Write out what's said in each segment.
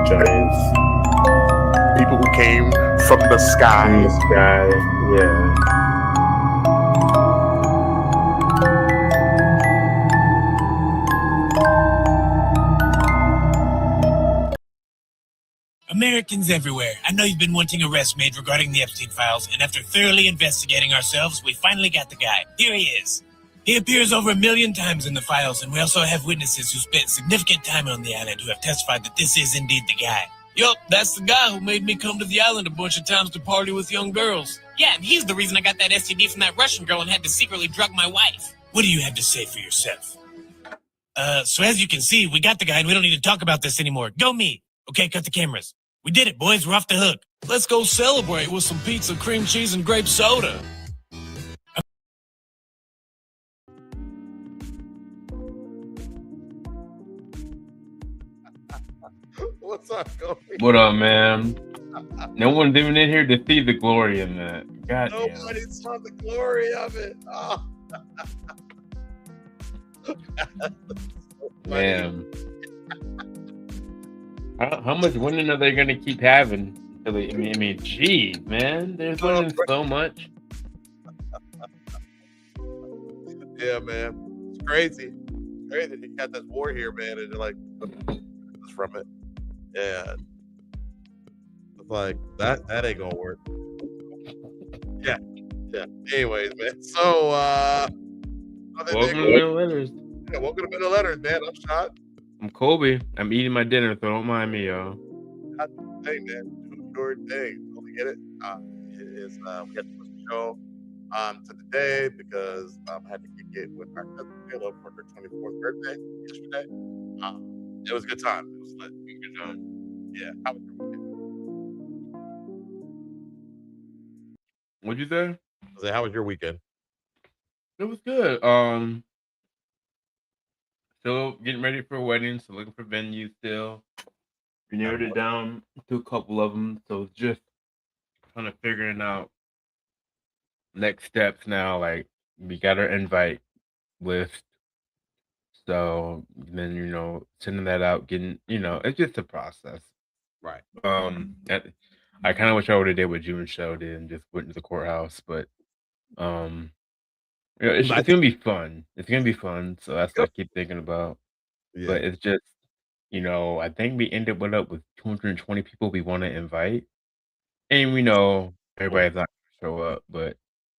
giants People who came from the in the sky. sky. Yeah. Americans everywhere, I know you've been wanting arrests made regarding the Epstein files, and after thoroughly investigating ourselves, we finally got the guy. Here he is. He appears over 1 million times in the files, and we also have witnesses who spent significant time on the island who have testified that this is indeed the guy. Yup, that's the guy who made me come to the island a bunch of times to party with young girls. Yeah, and he's the reason I got that STD from that Russian girl and had to secretly drug my wife. What do you have to say for yourself? So as you can see, we got the guy and we don't need to talk about this anymore. Go me. Okay, cut the cameras. We did it, boys. We're off the hook. Let's go celebrate with some pizza, cream cheese, and grape soda. What's up, Kobe? What up, man? No one's even in here to see the glory in that. God damn. Nobody saw the glory of it. Oh. Man. How much winning are they going to keep having? I mean, geez, man. There's winning so much. Yeah, man. It's crazy. It's crazy. You got this war here, man, and you're like, from it. Yeah. It's like, that ain't gonna work. Yeah. Anyways, man. So, welcome to Middle Letters. Yeah, welcome to Middle Letters, man. I'm Shot. I'm Kobe. I'm eating my dinner, so don't mind me, y'all. Hey, man. Do your thing. Totally get it. It is, we got the show today because I had to kick it with our cousin Taylor for her 24th birthday yesterday. It was a good time. It was lit. Good time. Yeah. How was your weekend? What'd you say? I said, how was your weekend? It was good. Still getting ready for a wedding, so looking for venues still. We narrowed it down to a couple of them, so it's just kind of figuring out next steps now. Like, we got our invite list, so then sending that out, getting it's just a process. Right. I kind of wish I would have did what June show did and just went to the courthouse, but it's gonna be fun. It's gonna be fun, so that's what I keep thinking about. Yeah. But it's just, I think we ended up with 220 people we want to invite, and we know everybody's not gonna show up. But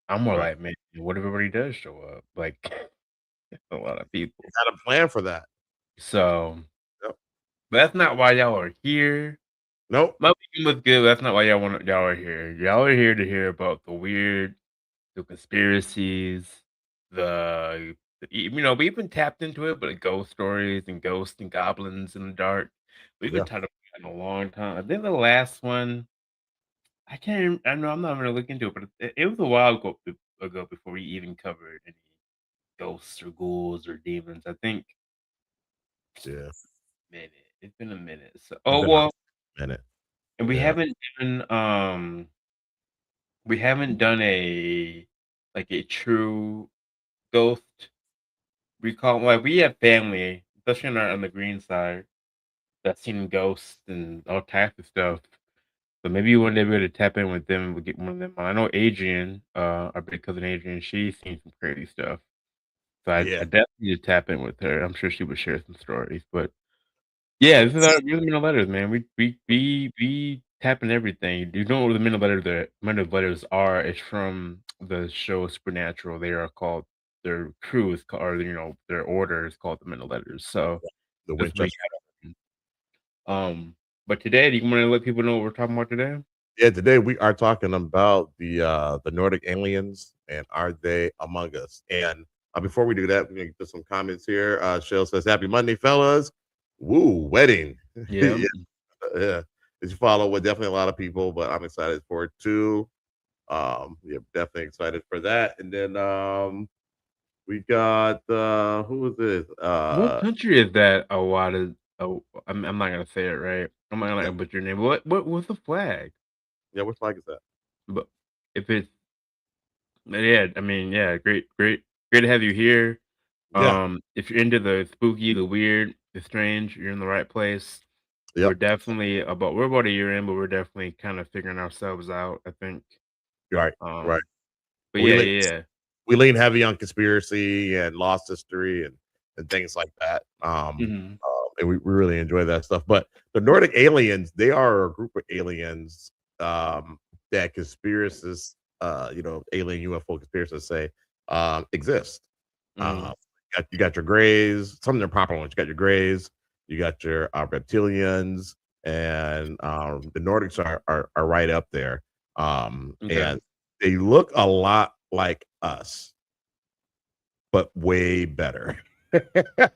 I'm more like, man, what if everybody does show up? Like, a lot of people. You got a plan for that. So, Yep. but that's not why y'all are here. Nope. My weekend was good. That's not why y'all are here. Y'all are here to hear about the weird, the conspiracies, we've been tapped into it, but ghost stories and ghosts and goblins in the dark. We've been talking about it a long time. I think the last one, I know I'm not gonna look into it, but it was a while ago before we even covered any ghosts or ghouls or demons. I think. Yeah. It's been a minute. So, minute. And we haven't even we haven't done a true ghost recall. Like, we have family, especially on the green side, that's seen ghosts and all types of stuff. So maybe one day we'll tap in with them. We'll get one of them. I know Adrian, our big cousin Adrian, she's seen some crazy stuff. So I definitely need to tap in with her. I'm sure she would share some stories. But yeah, this is our Middle Letters, man. We tap in everything. You know what the Middle Letters are? It's from the show Supernatural. They are called, their crew is called, or their order is called the Middle Letters. So the that's Winchester. But today, do you want to let people know what we're talking about today? Yeah, today we are talking about the Nordic aliens and are they among us? And before we do that, we're gonna get some comments here. Shell says, "Happy Monday, fellas! Woo, wedding!" Yeah. Yeah. As you follow with definitely a lot of people, but I'm excited for it too. Yeah, definitely excited for that. And then we got who is this? What country is that? I'm not gonna say it right. I'm not gonna butcher your name. What's the flag? Yeah, what flag is that? But if it's great to have you here. Yeah. If you're into the spooky, the weird, the strange, you're in the right place. we're definitely we're about a year in, but we're definitely kind of figuring ourselves out, I think. Right, right. But We yeah, lean yeah. we lean heavy on conspiracy and lost history and things like that. Mhm. And we really enjoy that stuff. But the Nordic aliens, they are a group of aliens that conspiracists, alien UFO conspiracists say exist. Mhm. You got your grays, some of the proper ones. You got your grays, you got your reptilians, and the Nordics are right up there. Okay. And they look a lot like us, but way better. At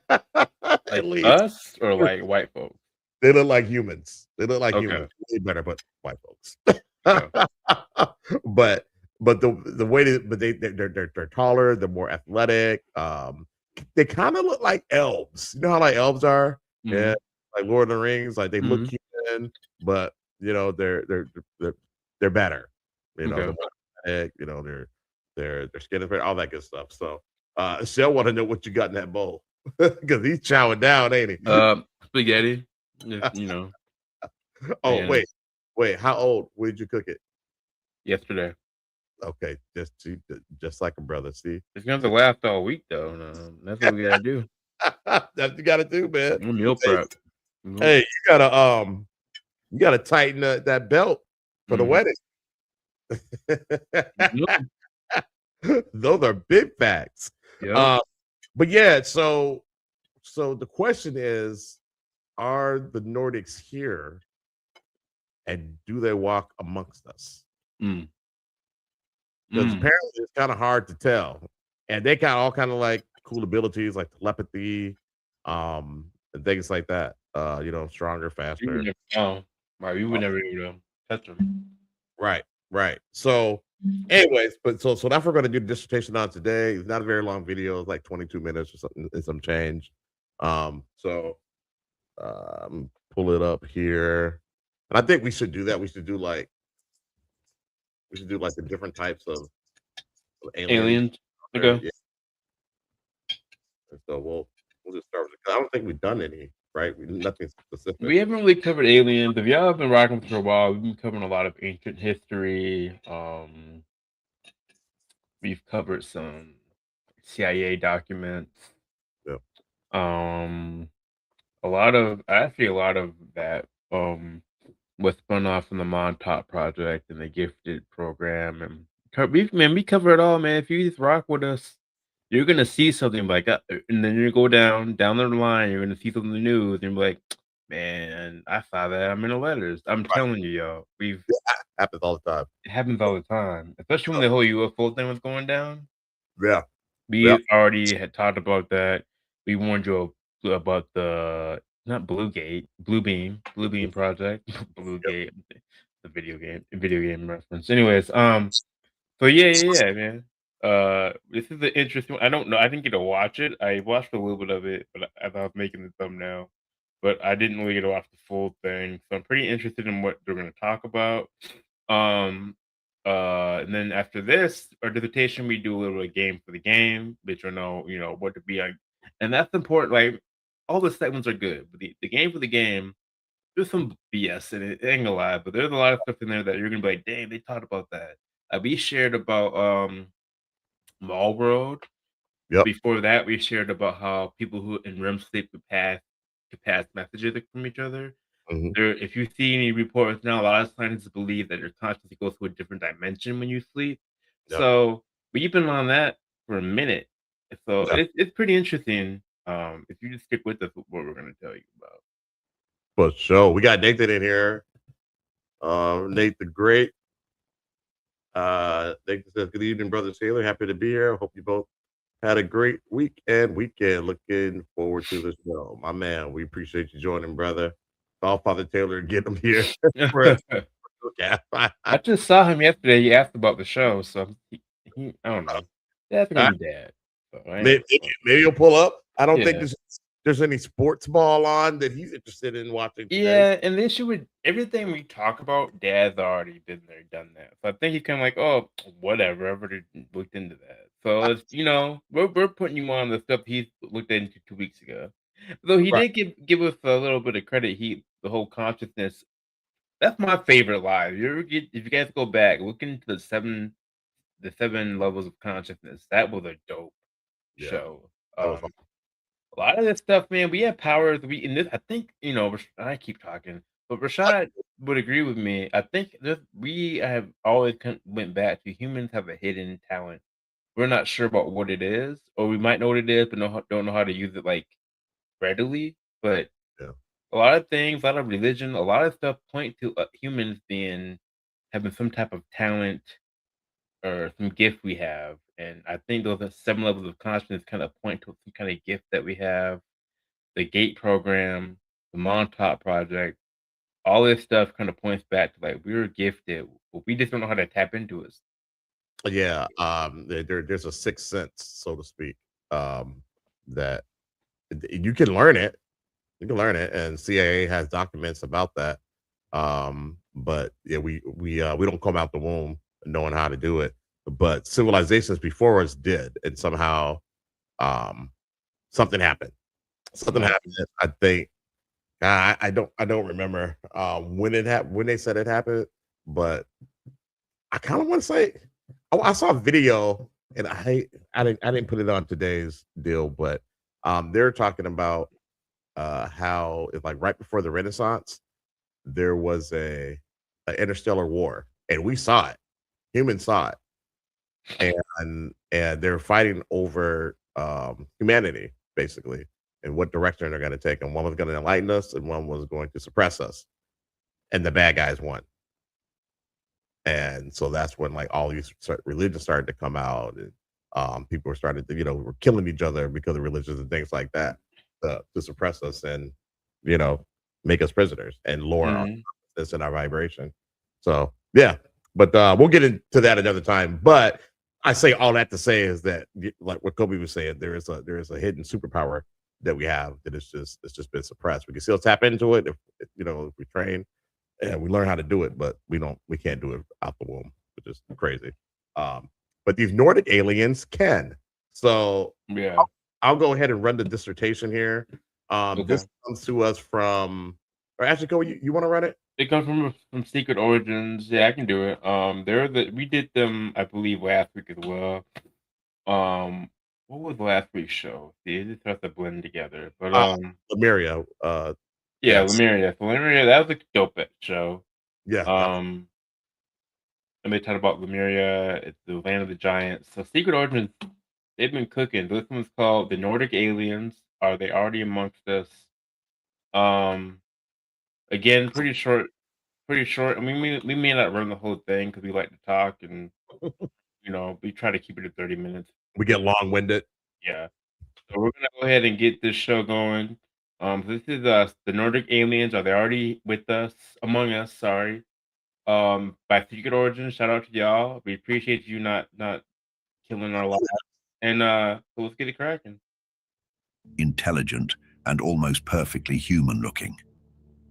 Like least us or like white folks? they look like humans. They look like Okay. humans, way better, but white folks. Okay. but the way that but they're taller, they're more athletic. They kind of look like elves. You know how like elves are? Yeah, Mhm. like Lord of the Rings. Like they look Mhm. human, but they're they're better. They're Okay. more athletic. Their skin is better, all that good stuff. So, Shell want to know what you got in that bowl because he's chowing down, ain't he? Spaghetti. Just, Oh, again, wait, how old? When did you cook it? yesterday. Okay, just like a brother. See, It's gonna have to last all week though. No, that's what we gotta do. that's what you gotta do, man. Meal Hey, prep. Mhm. hey, you gotta tighten that belt for the Mhm. wedding. Yep. Those are big facts. Yep. Uh, but yeah, so the question is, are the Nordics here, and do they walk amongst us? Mm. Because Mm. apparently it's kind of hard to tell, and they got all kind of like cool abilities like telepathy, and things like that. Stronger, You would faster. never know. Right, we Uh, would never be able to touch them. right, right. So, anyways, but so that's what we're going to do the dissertation on today. It's not a very long video; it's like 22 minutes or something, and some change. So pull it up here, and I think we should do that. We should do like the different types of aliens. Aliens. There. Okay. Yeah. And so we'll just start with it. 'Cause I don't think we've done any, right? Nothing specific. We haven't really covered aliens. If y'all have been rocking for a while, we've been covering a lot of ancient history. We've covered some CIA documents. Yeah. Um, a lot of that was spun off from the Montauk Project and the Gifted program, and we cover it all, man. If you just rock with us, you're gonna see something like that, and then you go down the line, you're gonna see something in the news, and be like, man, I saw that. I'm in the letters. I'm Right. telling you, y'all, Happens all the time. it happens all the time, especially when Oh, the whole UFO thing was going down. yeah. Yeah. We already had talked about that. We warned you about the not Blue Beam project, Yep. Bluegate, the video game reference. Anyways, so yeah, man. This is an interesting one. I don't know. I didn't get to watch it. I watched a little bit of it, but as I was making the thumbnail, but I didn't really get to watch the full thing. So I'm pretty interested in what they're going to talk about. Um, and then after this, our dissertation, we do a little game for the game, which will know, what to be like. And that's important. Like, all the segments are good, but the game for the game, there's some BS in it. It ain't gonna lie, but there's a lot of stuff in there that you're gonna be like, dang, they talked about that. We shared about Mall World. Yep. Before that, we shared about how people who in REM sleep could pass messages from each other. Mhm. If you see any reports now, a lot of scientists believe that your consciousness goes to a different dimension when you sleep. Yep. So we've been on that for a minute. So Yeah. it's pretty interesting. If you just stick with us, what we're going to tell you about. For sure. We got Nathan in here. Nate the Great. Nathan says, "Good evening, brother Taylor. Happy to be here. Hope you both had a great week and weekend. Looking forward to the show." My man, we appreciate you joining, brother. Call Father Taylor and get him here for okay. I just saw him yesterday. He asked about the show, so I don't know. That's gonna be dad. So I ain't Maybe, gonna phone. maybe he'll pull up. I don't think Yeah. there's any sports ball on that he's interested in watching today. Yeah, and the issue with everything we talk about, Dad's already been there, done that. So I think he's kind of like, oh, whatever. I've already looked into that. So it's we're putting you on the stuff he's looked into 2 weeks ago. Though he Right. did give us a little bit of credit. The whole consciousness. That's my favorite live. If you guys go back, look into the seven levels of consciousness. That was a dope Yeah, show. that was awesome. A lot of this stuff, man, we have powers. We in this, I think, I keep talking, but Rashad would agree with me. I think we have always went back to humans have a hidden talent. We're not sure about what it is, or we might know what it is, but don't know how to use it like readily. But Yeah. a lot of things, a lot of religion, a lot of stuff point to humans having some type of talent or some gift we have. And I think those are 7 levels of consciousness kind of point to some kind of gift that we have. The GATE program, the Montauk project, all this stuff kind of points back to like we were gifted, but we just don't know how to tap into it. Yeah, there's a sixth sense, so to speak, that you can learn it. You can learn it, and CIA has documents about that. But yeah, we don't come out the womb knowing how to do it. But civilizations before us did, and somehow um, something happened. Something Yeah. happened. I think I don't remember when it happened, when they said it happened, but I kind of want to say I saw a video, and I didn't put it on today's deal, but they're talking about how it's like right before the Renaissance there was a interstellar war, and we saw it. Humans saw it, and they're fighting over humanity basically, and what direction they're going to take. And one was going to enlighten us, and one was going to suppress us, and the bad guys won. And so that's when like all these religions started to come out, and people were starting to were killing each other because of religions and things like that to suppress us and you know make us prisoners and lower our Mhm. consciousness and our vibration. So yeah, but we'll get into that another time. But I say all that to say is that like what Kobe was saying, there is a hidden superpower that we have that it's just been suppressed. We can still tap into it if we train and we learn how to do it, but we can't do it out the womb, which is crazy. Um, but these Nordic aliens can. So Yeah. I'll go ahead and run the dissertation here. Okay. This comes to us from, or actually, go. You want to run it? It comes from Secret Origins. Yeah, I can do it. We did them, I believe, last week as well. What was last week's show? See, it just has to blend together. But Uh, Lemuria. yeah, Yes. Lemuria. So Lemuria, that was a dope show. Yeah. Um, and they talked about Lemuria, it's the land of the giants. So Secret Origins, they've been cooking. This one's called the Nordic Aliens. Are they already amongst us? Um, again, pretty short. Pretty short. I mean, we may not run the whole thing because we like to talk and we try to keep it at 30 minutes. We get long winded. Yeah. So we're gonna go ahead and get this show going. This is the Nordic Aliens. Are they already with us? Among us, sorry. By Secret Origin, shout out to y'all. We appreciate you not killing our lives. And so let's get it cracking. Intelligent and almost perfectly human looking.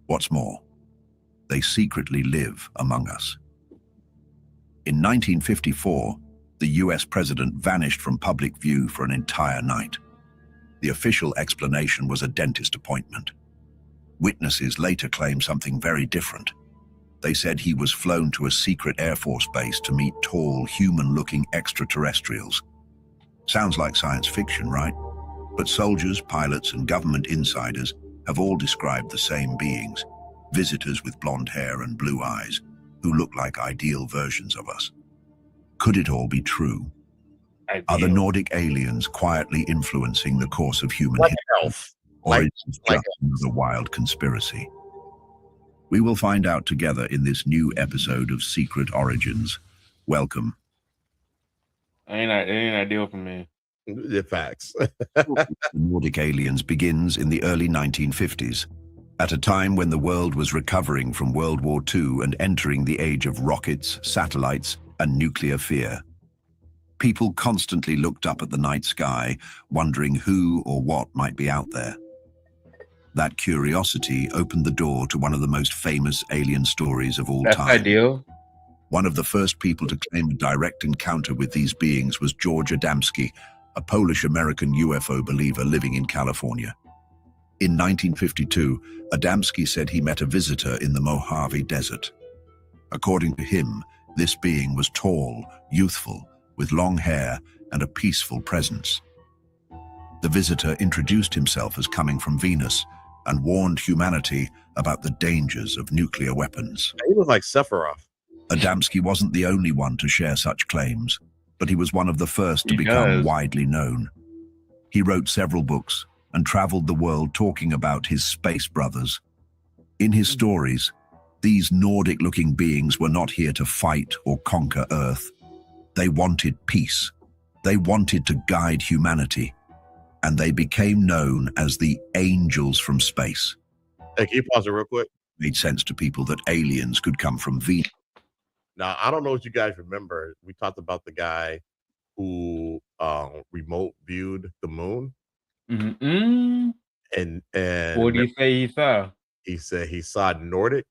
What's more, they secretly live among us. In 1954, the US president vanished from public view for an entire night. The official explanation was a dentist appointment. Witnesses later claimed something very different. They said he was flown to a secret Air Force base to meet tall, human-looking extraterrestrials. Sounds like science fiction, right? But soldiers, pilots, and government insiders have all described the same beings, visitors with blonde hair and blue eyes, who look like ideal versions of us. Could it all be true? Are the Ideal. Nordic aliens quietly influencing the course of human Like history, health. or Like, is it like just another wild conspiracy? We will find out together in this new episode of Secret Origins. Welcome. It ain't ideal for me. the facts. The Nordic Aliens begins in the early 1950s, at a time when the world was recovering from World War II and entering the age of rockets, satellites, and nuclear fear. People constantly looked up at the night sky, wondering who or what might be out there. That curiosity opened the door to one of the most famous alien stories of all That's time. ideal. One of the first people to claim a direct encounter with these beings was George Adamski, a Polish-American UFO believer living in California. In 1952, Adamski said he met a visitor in the Mojave Desert. According to him, this being was tall, youthful, with long hair and a peaceful presence. The visitor introduced himself as coming from Venus and warned humanity about the dangers of nuclear weapons. He was like Sephiroth. Adamski wasn't the only one to share such claims, but he was one of the first to He become does. widely known. He wrote several books and traveled the world talking about his space brothers. In his stories, these Nordic-looking beings were not here to fight or conquer Earth. They wanted peace. They wanted to guide humanity. And they became known as the angels from space. Hey, can you pause it real quick? It made sense to people that aliens could come from Venus. Now, I don't know if you guys remember, we talked about the guy who remote viewed the moon. Mm-mm. And What do you say he saw? he said he saw Nordic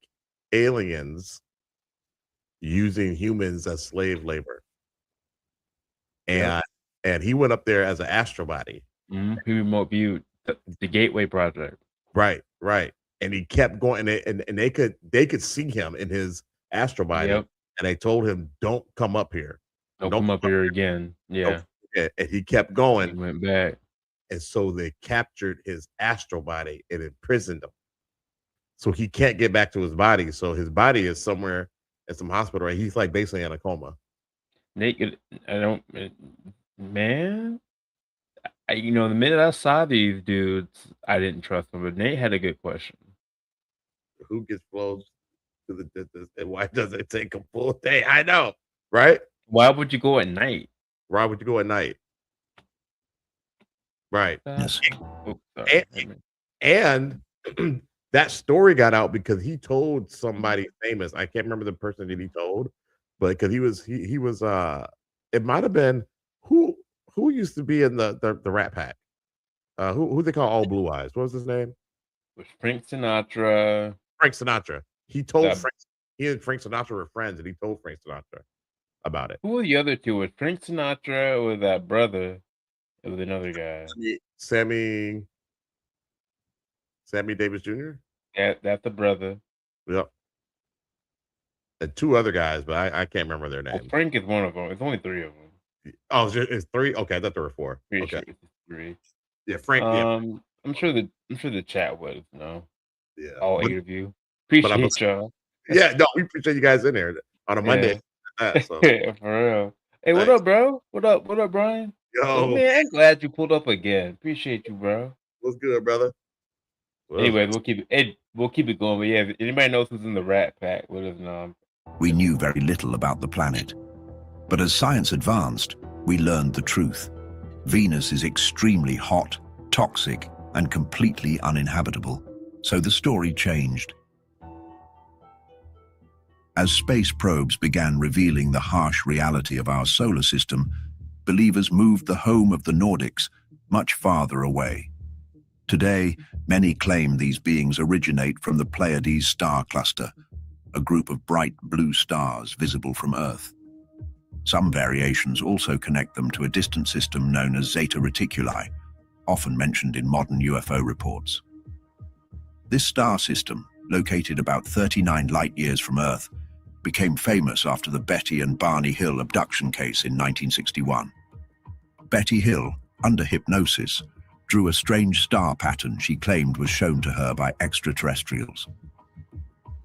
aliens using humans as slave labor. Yep. And he went up there as an astrobody. He remote viewed the Gateway Project. Right. And he kept going, and they could see him in his astrobody. Yep. And they told him, "Don't come up here. Don't come up here again." Yeah. And he kept going. He went back. And so they captured his astral body and imprisoned him. So he can't get back to his body. So his body is somewhere in some hospital. Right? He's like basically in a coma. Naked. Man. The minute I saw these dudes, I didn't trust them. But Nate had a good question. Who gets flown to the distance and why does it take a full day? I know, right? Why would you go at night? Why would you go at night? Right. Yes. Oh, sorry. And that story got out because he told somebody famous. I can't remember the person that he told, but because he was it might have been who used to be in the Rat Pack. Who they call All Blue Eyes? What was his name? With Frank Sinatra. Frank Sinatra. He told Yeah. he and Frank Sinatra were friends, and he told Frank Sinatra about it. Who were the other two? Was Frank Sinatra or that brother? It was another guy. Sammy Davis Jr. That's the brother. Yep. And two other guys, but I can't remember their Well, names. Frank is one of them. It's only three of them. Oh, it's three. Okay, I thought there were four. Pretty Okay, sure it's three. yeah, Frank. Yeah, I'm sure the chat would know. yeah. All But- 8 of you. but I'm Appreciate y'all. yeah, no, we appreciate you guys in there on a Monday. Yeah. So, Yeah, for real. Hey, what Thanks. up, bro? What up, Brian? Oh, yo, man, I'm glad you pulled up again. Appreciate you, bro. what's good, brother? Well, Anyway, we'll keep it going. But yeah, if anybody knows who's in the Rat Pack, let us know. We knew very little about the planet. But as science advanced, we learned the truth. Venus is extremely hot, toxic, and completely uninhabitable. So the story changed. As space probes began revealing the harsh reality of our solar system, believers moved the home of the Nordics much farther away. Today, many claim these beings originate from the Pleiades star cluster, a group of bright blue stars visible from Earth. Some variations also connect them to a distant system known as Zeta Reticuli, often mentioned in modern UFO reports. This star system, located about 39 light-years from Earth, became famous after the Betty and Barney Hill abduction case in 1961. Betty Hill, under hypnosis, drew a strange star pattern she claimed was shown to her by extraterrestrials.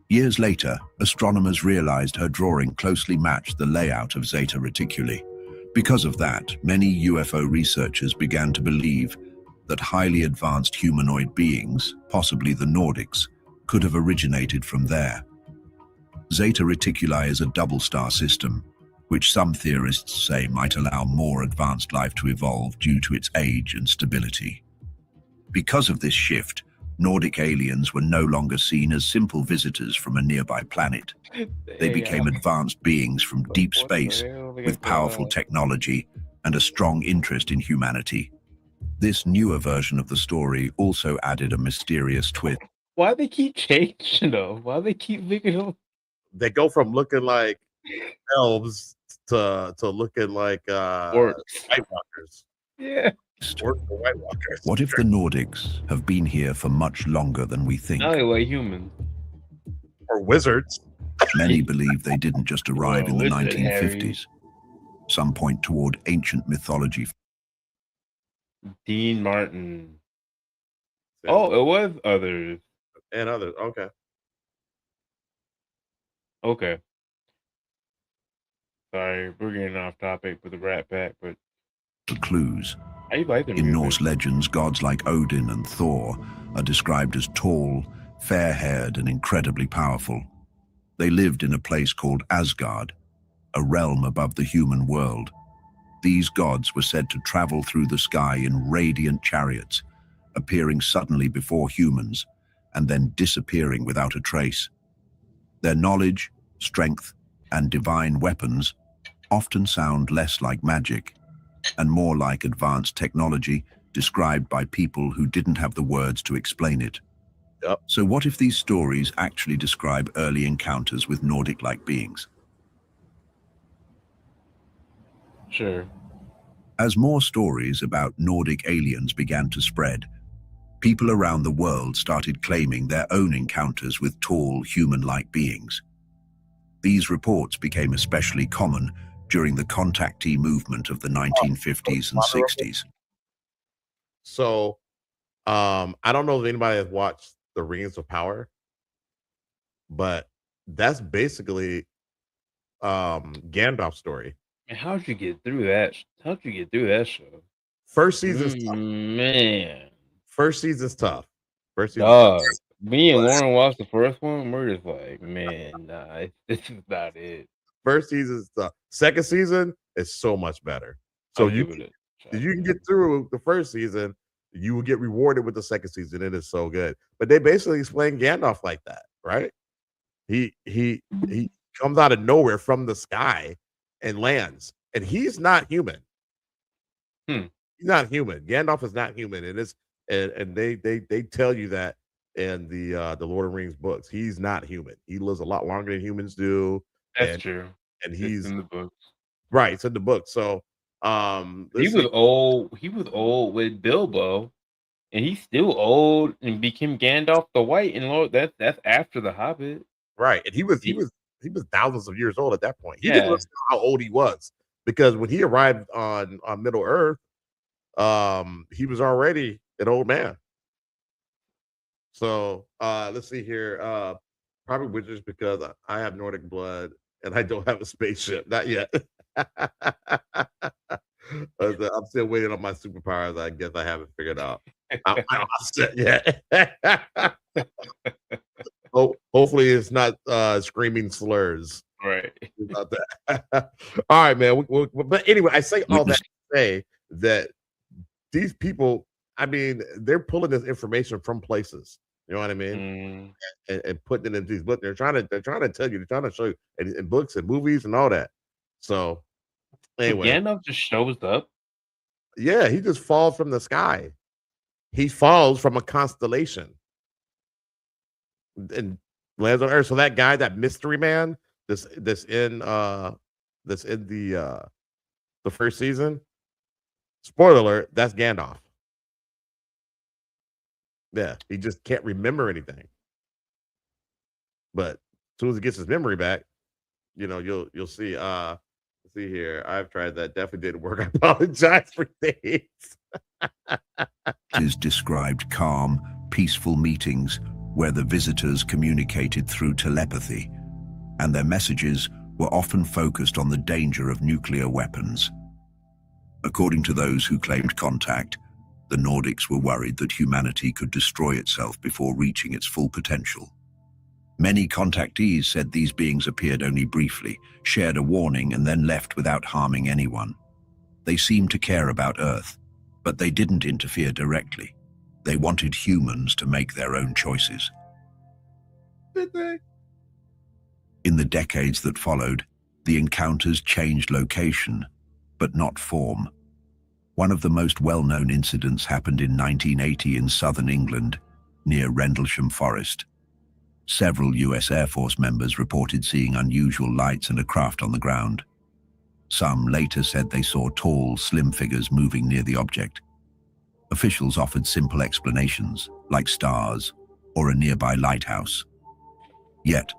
Years later, astronomers realized her drawing closely matched the layout of Zeta Reticuli. Because of that, many UFO researchers began to believe that highly advanced humanoid beings, possibly the Nordics, could have originated from there. Zeta Reticuli is a double-star system, which some theorists say might allow more advanced life to evolve due to its age and stability. Because of this shift, Nordic aliens were no longer seen as simple visitors from a nearby planet. They became advanced beings from deep space with powerful technology and a strong interest in humanity. This newer version of the story also added a mysterious twist. Why they keep changing though? Why they keep making them? They go from looking like elves to looking like Orcs. White Walkers. Yeah. Or the White Walkers. What if the Nordics have been here for much longer than we think? Now they like humans. Or wizards. Many believe they didn't just arrive in the Wizard 1950s. Some point toward ancient mythology. Dean Martin. Oh, it was others. And others. Okay. Okay. Sorry, we're getting off topic with the Rat Pack, but Clues. I like them. In Norse legends, gods like Odin and Thor are described as tall, fair-haired, and incredibly powerful. They lived in a place called Asgard, a realm above the human world. These gods were said to travel through the sky in radiant chariots, appearing suddenly before humans, and then disappearing without a trace. Their knowledge, strength, and divine weapons often sound less like magic and more like advanced technology described by people who didn't have the words to explain it. Yep. So what if these stories actually describe early encounters with Nordic-like beings? Sure. As more stories about Nordic aliens began to spread, people around the world started claiming their own encounters with tall, human-like beings. These reports became especially common during the contactee movement of the 1950s and 60s. So, I don't know if anybody has watched The Rings of Power, but that's basically Gandalf's story. And how'd you get through that? How'd you get through that show? First season's tough. Man. First season's tough. First season. Dog. Me and Lauren watched the first one. We're just like, man, nah, this is not it. First season's tough. Second season is so much better. So you can get through the first season, you will get rewarded with the second season. It is so good. But they basically explain Gandalf like that, right? He comes out of nowhere from the sky and lands, and he's not human. He's not human. Gandalf is not human, and they tell you that in the Lord of the Rings books. He's not human. He lives a lot longer than humans do. That's true. And he's in the books. Right, it's in the book. So he was old with Bilbo, and he's still old and became Gandalf the White. And Lord, that's after the Hobbit. Right, and he was thousands of years old at that point. He didn't know how old he was, because when he arrived on Middle Earth, he was already an old man. So let's see here. Probably wizards, because I have Nordic blood and I don't have a spaceship. Not yet. I'm still waiting on my superpowers. I guess I haven't figured out. I'm not set yet. Hopefully it's not screaming slurs. Right. About that. All right, man. But anyway, I say all that to say that these people, I mean, they're pulling this information from places. You know what I mean? And putting it in these books. They're trying to tell you, they're trying to show you in books and movies and all that. So anyway, Gandalf just shows up. Yeah, he just falls from the sky. He falls from a constellation and lands on Earth. So that guy, that mystery man, that's in the first season. Spoiler alert, that's Gandalf. Yeah, he just can't remember anything. But as soon as he gets his memory back, you know, you'll see. Let's see here. I've tried that. Definitely didn't work. I apologize for things. Is described calm, peaceful meetings where the visitors communicated through telepathy, and their messages were often focused on the danger of nuclear weapons. According to those who claimed contact, the Nordics were worried that humanity could destroy itself before reaching its full potential. Many contactees said these beings appeared only briefly, shared a warning, and then left without harming anyone. They seemed to care about Earth, but they didn't interfere directly. They wanted humans to make their own choices. Did they? In the decades that followed, the encounters changed location, but not form. One of the most well-known incidents happened in 1980 in southern England, near Rendlesham Forest. Several US Air Force members reported seeing unusual lights and a craft on the ground. Some later said they saw tall, slim figures moving near the object. Officials offered simple explanations, like stars or a nearby lighthouse. Yet,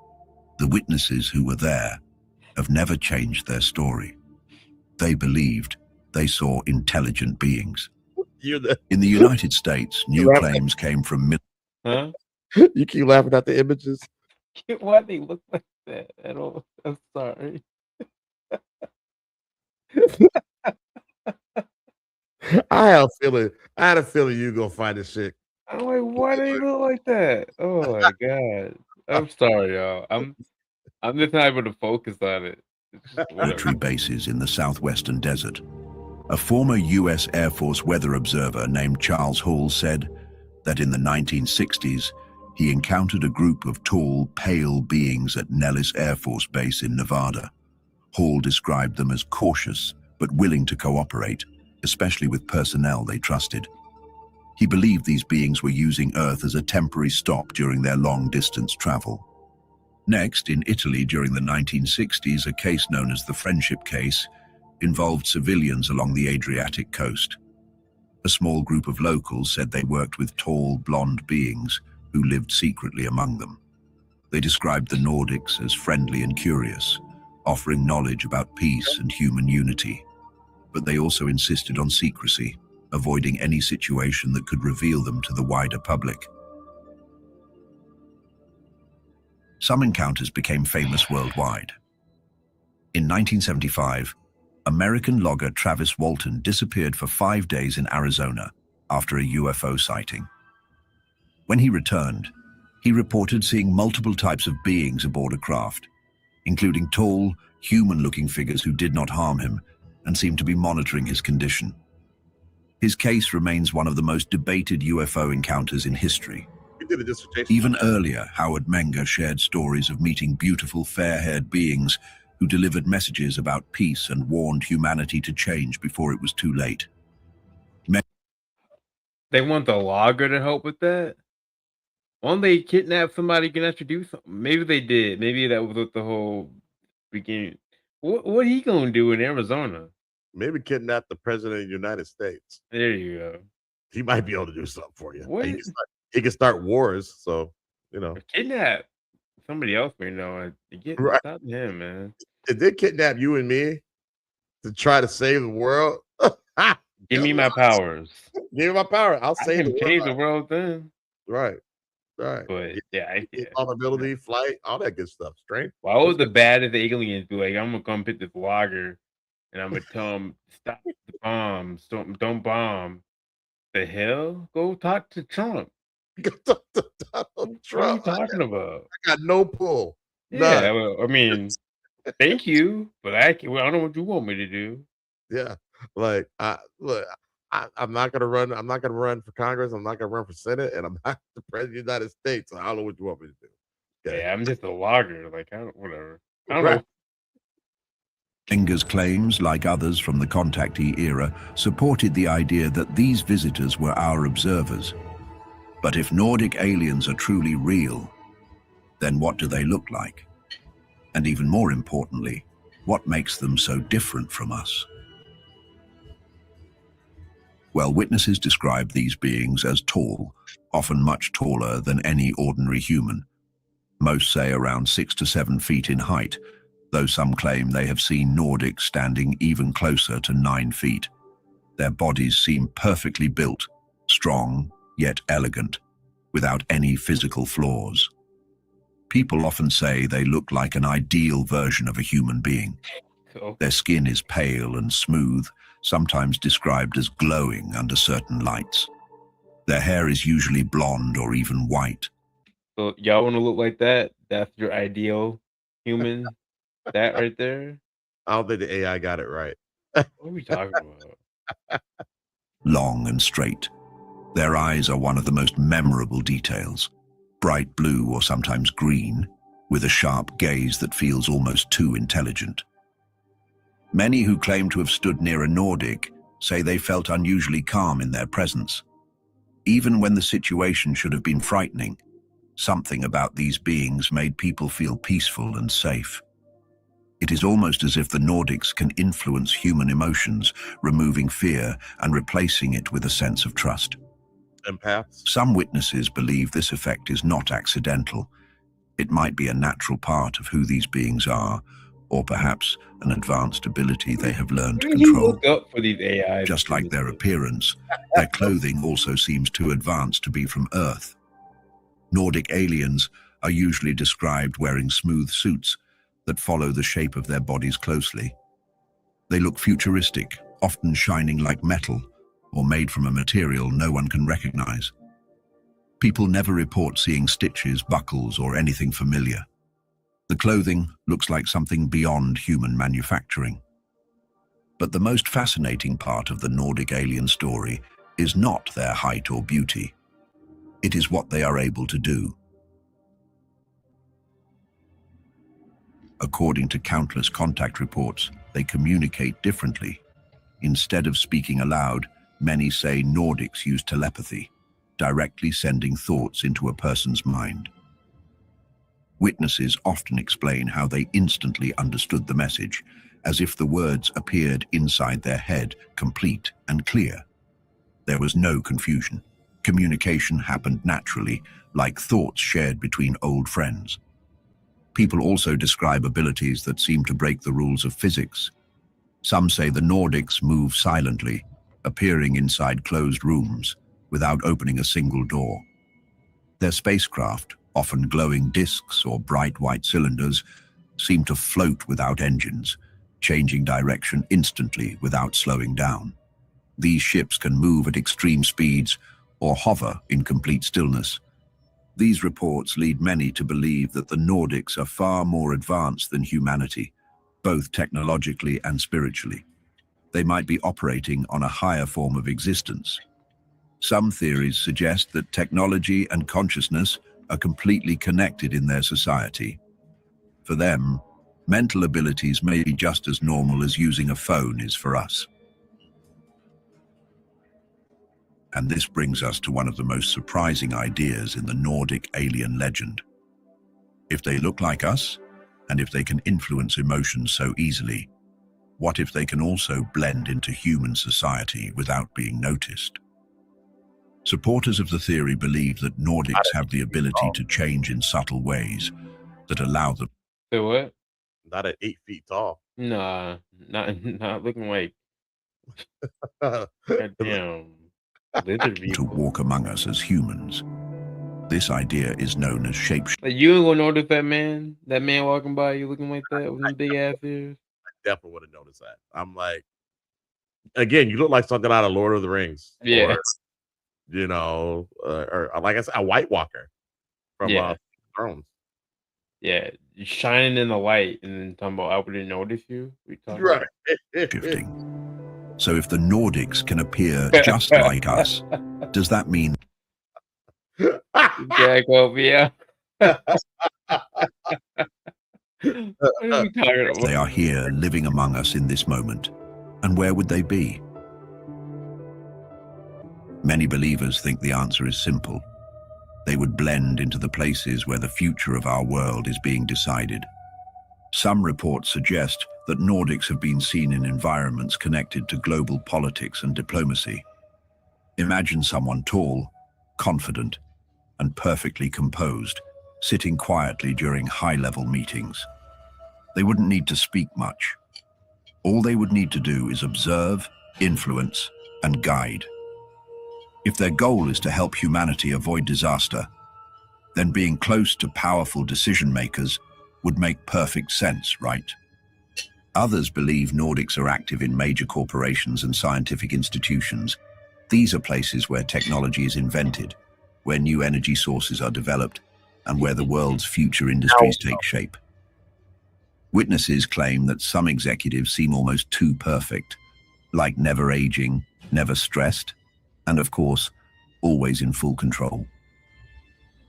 the witnesses who were there have never changed their story. They believed they saw intelligent beings. In the United States, new claims came from Huh? You keep laughing at the images. Why they look like that at all? I'm sorry. I had a feeling you gonna find this shit. I'm like, why they look like that? Oh my god. I'm sorry, y'all. I'm just not able to focus on it. It's just military whatever. bases in the southwestern desert. A former U.S. Air Force weather observer named Charles Hall said that in the 1960s, he encountered a group of tall, pale beings at Nellis Air Force Base in Nevada. Hall described them as cautious, but willing to cooperate, especially with personnel they trusted. He believed these beings were using Earth as a temporary stop during their long-distance travel. Next, in Italy during the 1960s, a case known as the Friendship Case involved civilians along the Adriatic coast. A small group of locals said they worked with tall, blonde beings who lived secretly among them. They described the Nordics as friendly and curious, offering knowledge about peace and human unity. But they also insisted on secrecy, avoiding any situation that could reveal them to the wider public. Some encounters became famous worldwide. In 1975, American logger Travis Walton disappeared for 5 days in Arizona after a UFO sighting. When he returned, he reported seeing multiple types of beings aboard a craft, including tall, human-looking figures who did not harm him and seemed to be monitoring his condition. His case remains one of the most debated UFO encounters in history. You did a dissertation. Even earlier, Howard Menger shared stories of meeting beautiful, fair-haired beings who delivered messages about peace and warned humanity to change before it was too late. They want the logger to help with that? Won't they kidnap somebody can actually do something? Maybe they did. Maybe that was what the whole beginning. What he gonna do in Arizona? Maybe kidnap the president of the United States. There you go. He might be able to do something for you. What? He can start wars. So, you know. Or kidnap somebody else may know. Get Right. stop him, man. If they kidnap you and me to try to save the world, Give me my powers. give me my power. I'll I save can the change the world. world then. Right. Right. But yeah, Vulnerability, flight, all that good stuff. Strength. why would the baddest aliens be like, I'm gonna come pick this logger and I'm gonna tell him stop the bombs, don't bomb. The hell? Go talk to Trump. Donald What are you Trump. talking about? I got no pull. Yeah, None. well, I mean, thank you, but I don't know what you want me to do. Yeah. Like I'm not gonna run. I'm not gonna run for Congress. I'm not gonna run for Senate, and I'm not the president of the United States. So I don't know what you want me to do. Okay. Yeah, I'm just a logger. Like whatever. I don't Right. know. Menger's claims, like others from the contactee era, supported the idea that these visitors were our observers. But if Nordic aliens are truly real, then what do they look like? And even more importantly, what makes them so different from us? Well, witnesses describe these beings as tall, often much taller than any ordinary human. Most say around 6 to 7 feet in height, though some claim they have seen Nordics standing even closer to 9 feet. Their bodies seem perfectly built, strong, yet elegant, without any physical flaws. People often say they look like an ideal version of a human being. So Their skin is pale and smooth, sometimes described as glowing under certain lights. Their hair is usually blonde or even white. y'all want to look like that? That's your ideal human. That right there. I don't think the AI got it right. What are we talking about? Long and straight. Their eyes are one of the most memorable details. Bright blue or sometimes green, with a sharp gaze that feels almost too intelligent. Many who claim to have stood near a Nordic say they felt unusually calm in their presence. Even when the situation should have been frightening, something about these beings made people feel peaceful and safe. It is almost as if the Nordics can influence human emotions, removing fear and replacing it with a sense of trust. Empaths. Some witnesses believe this effect is not accidental. It might be a natural part of who these beings are, or perhaps an advanced ability they have learned to Where did you control. look up for these AIs? Just like their appearance, their clothing also seems too advanced to be from Earth. Nordic aliens are usually described wearing smooth suits that follow the shape of their bodies closely. They look futuristic, often shining like metal or made from a material no one can recognize. People never report seeing stitches, buckles, or anything familiar. The clothing looks like something beyond human manufacturing. But the most fascinating part of the Nordic alien story is not their height or beauty. It is what they are able to do. According to countless contact reports, they communicate differently. Instead of speaking aloud, many say Nordics use telepathy, directly sending thoughts into a person's mind. Witnesses often explain how they instantly understood the message, as if the words appeared inside their head, complete and clear. There was no confusion. Communication happened naturally, like thoughts shared between old friends. People also describe abilities that seem to break the rules of physics. Some say the Nordics move silently, appearing inside closed rooms, without opening a single door. Their spacecraft, often glowing discs or bright white cylinders, seem to float without engines, changing direction instantly without slowing down. These ships can move at extreme speeds or hover in complete stillness. These reports lead many to believe that the Nordics are far more advanced than humanity, both technologically and spiritually. They might be operating on a higher form of existence. Some theories suggest that technology and consciousness are completely connected in their society. For them, mental abilities may be just as normal as using a phone is for us. And this brings us to one of the most surprising ideas in the Nordic alien legend. If they look like us, and if they can influence emotions so easily, what if they can also blend into human society without being noticed? Supporters of the theory believe that Nordics have the ability to change in subtle ways that allow them. So what? Not at 8 feet tall. Nah, not looking like That's goddamn lizard to people. walk among us as humans. This idea is known as shapeshifting. Like you ain't gonna notice that man? That man walking by you looking like that with them big ass ears? definitely would have noticed that. I'm like, again, you look like something out of Lord of the Rings. Yeah. Or, you know, or like I said, a White Walker from Yeah. Thrones. Yeah, you shining in the light and then talking about I wouldn't notice you. We talking Right. So if the Nordics can appear just like us, does that mean Jack over, yeah. What are we talking about? they are here living among us in this moment? And where would they be? Many believers think the answer is simple. They would blend into the places where the future of our world is being decided. Some reports suggest that Nordics have been seen in environments connected to global politics and diplomacy. Imagine someone tall, confident, and perfectly composed, sitting quietly during high-level meetings. They wouldn't need to speak much. All they would need to do is observe, influence, and guide. If their goal is to help humanity avoid disaster, then being close to powerful decision-makers would make perfect sense, right? Others believe Nordics are active in major corporations and scientific institutions. These are places where technology is invented, where new energy sources are developed, and where the world's future industries take shape. Witnesses claim that some executives seem almost too perfect, like never aging, never stressed, and of course, always in full control.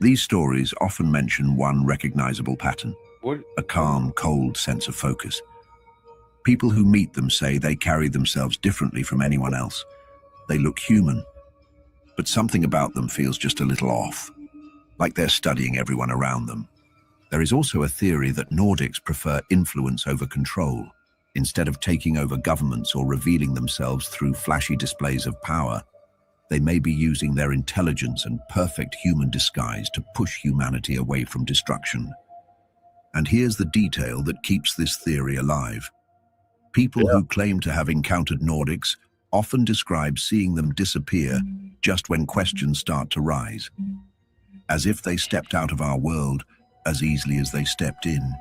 These stories often mention one recognizable pattern: What? a calm, cold sense of focus. People who meet them say they carry themselves differently from anyone else. They look human, but something about them feels just a little off, like they're studying everyone around them. There is also a theory that Nordics prefer influence over control. Instead of taking over governments or revealing themselves through flashy displays of power, they may be using their intelligence and perfect human disguise to push humanity away from destruction. And here's the detail that keeps this theory alive. People who claim to have encountered Nordics often describe seeing them disappear just when questions start to rise, as if they stepped out of our world as easily as they stepped in.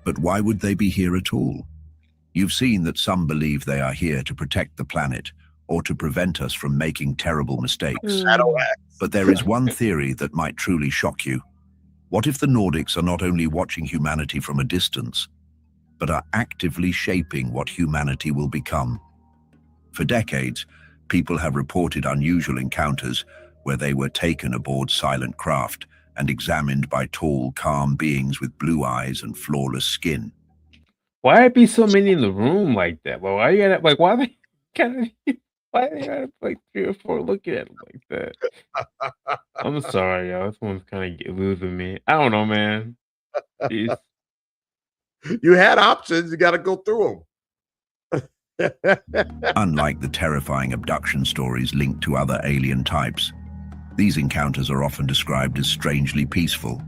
But why would they be here at all? You've seen that some believe they are here to protect the planet or to prevent us from making terrible mistakes. Shadow X. But there is one theory that might truly shock you. What if the Nordics are not only watching humanity from a distance, but are actively shaping what humanity will become? For decades, people have reported unusual encounters where they were taken aboard silent craft and examined by tall, calm beings with blue eyes and flawless skin. Why it be so many in the room like that? Well, why you gotta like? Why they gotta? Why they gotta like 3 or 4 looking at them like that? I'm sorry, y'all. This one's kind of losing me. I don't know, man. Jeez. You had options. You got to go through them. Unlike the terrifying abduction stories linked to other alien types, these encounters are often described as strangely peaceful.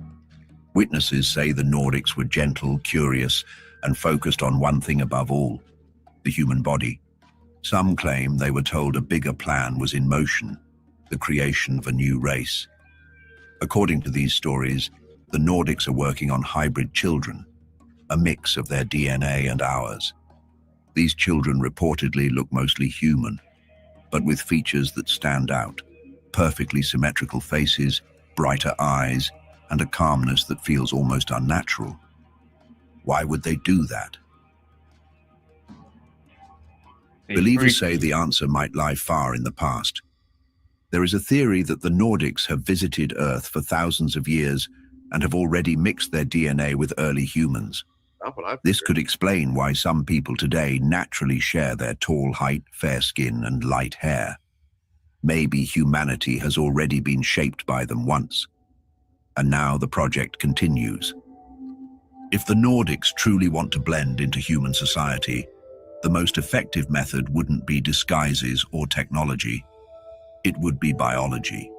Witnesses say the Nordics were gentle, curious, and focused on one thing above all, the human body. Some claim they were told a bigger plan was in motion, the creation of a new race. According to these stories, the Nordics are working on hybrid children, a mix of their DNA and ours. These children reportedly look mostly human, but with features that stand out: perfectly symmetrical faces, brighter eyes, and a calmness that feels almost unnatural. Why would they do that? Believers say the answer might lie far in the past. There is a theory that the Nordics have visited Earth for thousands of years and have already mixed their DNA with early humans. This could explain why some people today naturally share their tall height, fair skin, and light hair. Maybe humanity has already been shaped by them once, and now the project continues. If the Nordics truly want to blend into human society, the most effective method wouldn't be disguises or technology. It would be biology.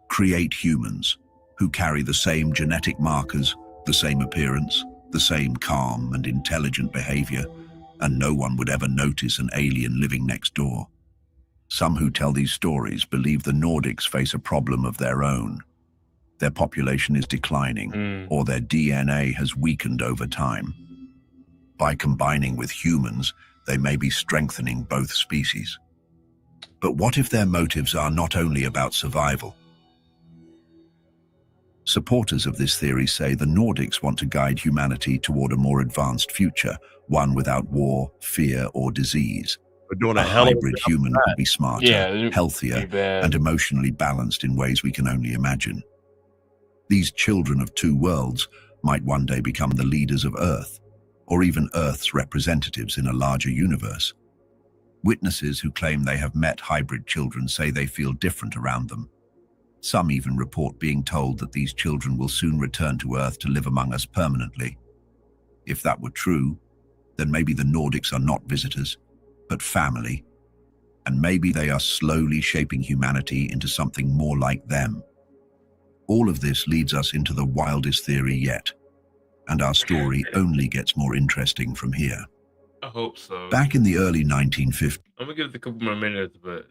Create humans who carry the same genetic markers, the same appearance, the same calm and intelligent behavior, and no one would ever notice an alien living next door. Some who tell these stories believe the Nordics face a problem of their own. Their population is declining, or their DNA has weakened over time. By combining with humans, they may be strengthening both species. But what if their motives are not only about survival? Supporters of this theory say the Nordics want to guide humanity toward a more advanced future, one without war, fear, or disease. We're doing A a hell of hybrid human could be smarter, Yeah, healthier, bad. and emotionally balanced in ways we can only imagine. These children of two worlds might one day become the leaders of Earth, or even Earth's representatives in a larger universe. Witnesses who claim they have met hybrid children say they feel different around them. Some even report being told that these children will soon return to Earth to live among us permanently. If that were true, then maybe the Nordics are not visitors, but family, and maybe they are slowly shaping humanity into something more like them. All of this leads us into the wildest theory yet, and our story only gets more interesting from here. I hope so. Back in the early 1950s, I'm gonna give it a couple more minutes, but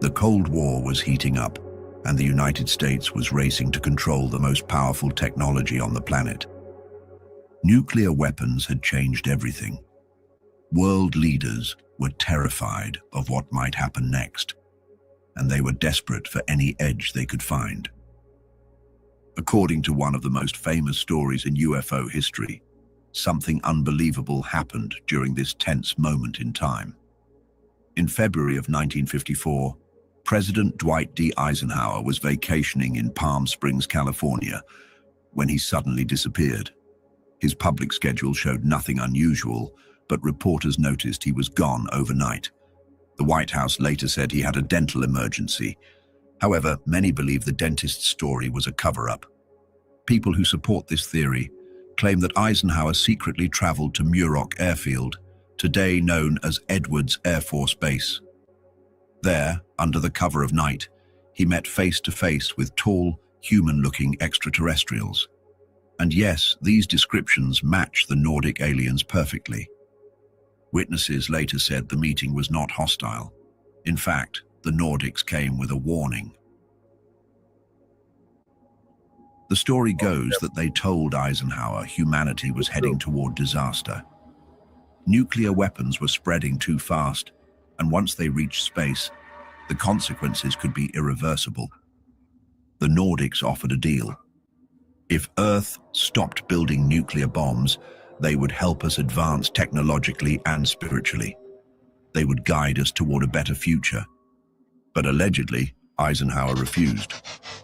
the Cold War was heating up, and the United States was racing to control the most powerful technology on the planet. Nuclear weapons had changed everything. World leaders were terrified of what might happen next, and they were desperate for any edge they could find. According to one of the most famous stories in UFO history, something unbelievable happened during this tense moment in time. In February of 1954, President Dwight D. Eisenhower was vacationing in Palm Springs, California, when he suddenly disappeared. His public schedule showed nothing unusual, but reporters noticed he was gone overnight. The White House later said he had a dental emergency. However, many believe the dentist's story was a cover-up. People who support this theory claim that Eisenhower secretly traveled to Muroc Airfield, today known as Edwards Air Force Base. There, under the cover of night, he met face-to-face with tall, human-looking extraterrestrials. And yes, these descriptions match the Nordic aliens perfectly. Witnesses later said the meeting was not hostile. In fact, the Nordics came with a warning. The story goes that they told Eisenhower humanity was heading toward disaster. Nuclear weapons were spreading too fast, and once they reached space, the consequences could be irreversible. The Nordics offered a deal. If Earth stopped building nuclear bombs, they would help us advance technologically and spiritually. They would guide us toward a better future. But allegedly, Eisenhower refused.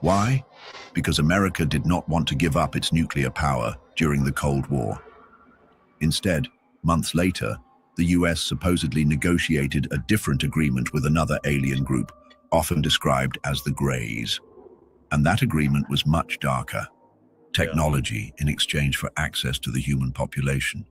Why? Because America did not want to give up its nuclear power during the Cold War. Instead, months later, the US supposedly negotiated a different agreement with another alien group, often described as the Greys. And that agreement was much darker. Technology in exchange for access to the human population.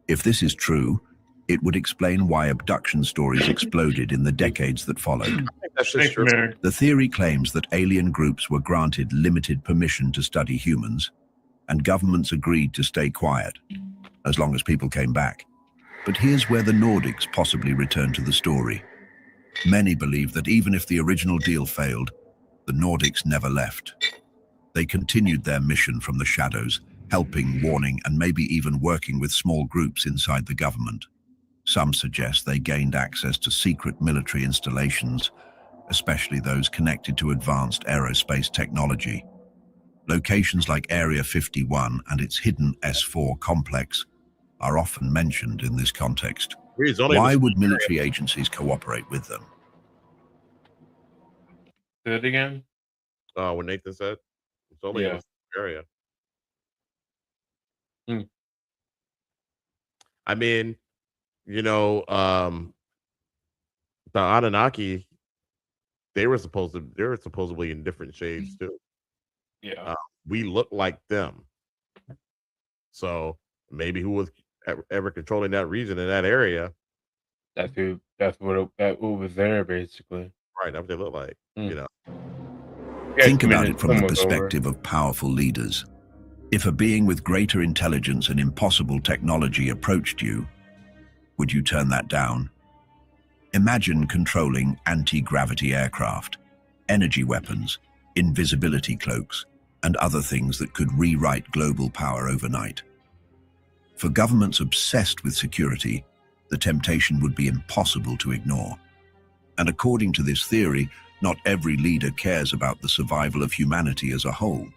If this is true, it would explain why abduction stories exploded in the decades that followed. I think that's just true. The theory claims that alien groups were granted limited permission to study humans, and governments agreed to stay quiet, as long as people came back. But here's where the Nordics possibly return to the story. Many believe that even if the original deal failed, the Nordics never left. They continued their mission from the shadows, helping, warning, and maybe even working with small groups inside the government. Some suggest they gained access to secret military installations, especially those connected to advanced aerospace technology. Locations like Area 51 and its hidden S4 complex are often mentioned in this context. Why would military agencies cooperate with them? Say it again? What Nathan said, it's only in Yeah. this area. Hmm. I mean, the Anunnaki, they were supposedly in different shades too. Yeah. We look like them. So maybe who was ever controlling that region in that area? That's what was there basically. Right, that's what they look like. Yeah, Think about minutes, it from the almost over. perspective of powerful leaders. If a being with greater intelligence and impossible technology approached you, would you turn that down? Imagine controlling anti-gravity aircraft, energy weapons, invisibility cloaks, and other things that could rewrite global power overnight. For governments obsessed with security, the temptation would be impossible to ignore. And according to this theory, not every leader cares about the survival of humanity as a whole.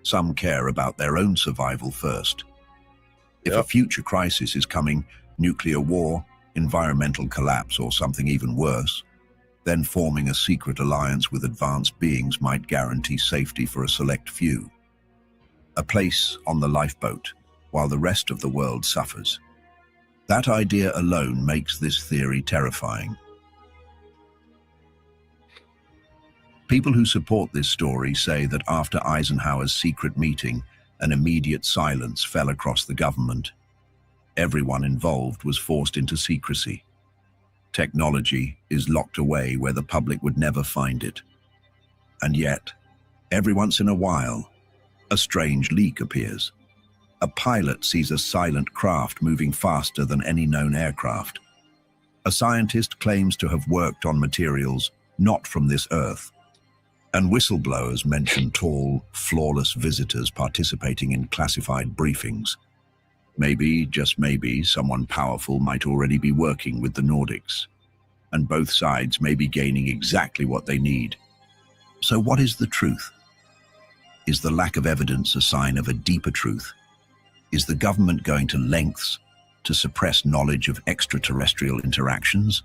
Some care about their own survival first. If a future crisis is coming, nuclear war, environmental collapse, or something even worse, then forming a secret alliance with advanced beings might guarantee safety for a select few. A place on the lifeboat, while the rest of the world suffers. That idea alone makes this theory terrifying. People who support this story say that after Eisenhower's secret meeting, an immediate silence fell across the government. Everyone involved was forced into secrecy. Technology is locked away where the public would never find it. And yet, every once in a while, a strange leak appears. A pilot sees a silent craft moving faster than any known aircraft. A scientist claims to have worked on materials not from this Earth. And whistleblowers mention tall, flawless visitors participating in classified briefings. Maybe, just maybe, someone powerful might already be working with the Nordics. And both sides may be gaining exactly what they need. So what is the truth? Is the lack of evidence a sign of a deeper truth? Is the government going to lengths to suppress knowledge of extraterrestrial interactions?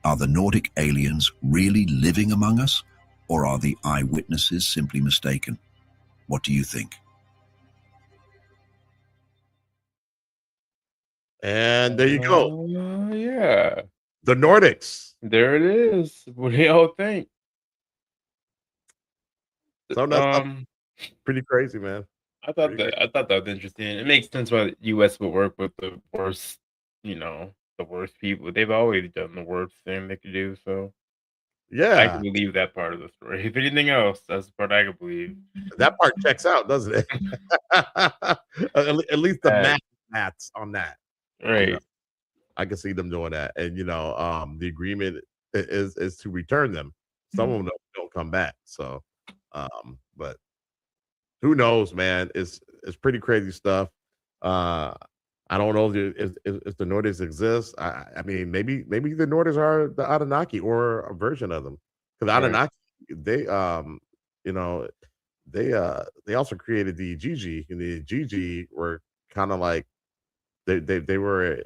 Are the Nordic aliens really living among us? Or are the eyewitnesses simply mistaken? What do you think? And there you go. Yeah. The Nordics. There it is. What do y'all think? Some of that stuff Um, pretty crazy, man. Pretty crazy. I thought that was interesting. It makes sense why the U.S. would work with the worst, the worst people. They've always done the worst thing they could do. So I can Yeah, believe that part of the story. If anything else, that's the part I could believe. that part checks out, doesn't it? At least the maths on that. You know, Right. I can see them doing that, and the agreement is to return them. Some of them don't come back. So, but who knows, man? It's pretty crazy stuff. Uh, I don't know if the Nordics exist. I mean, maybe the Nordics are the Anunnaki or a version of them. Because Right. Anunnaki, they you know, they also created the Gigi, and the Gigi were kind of like they were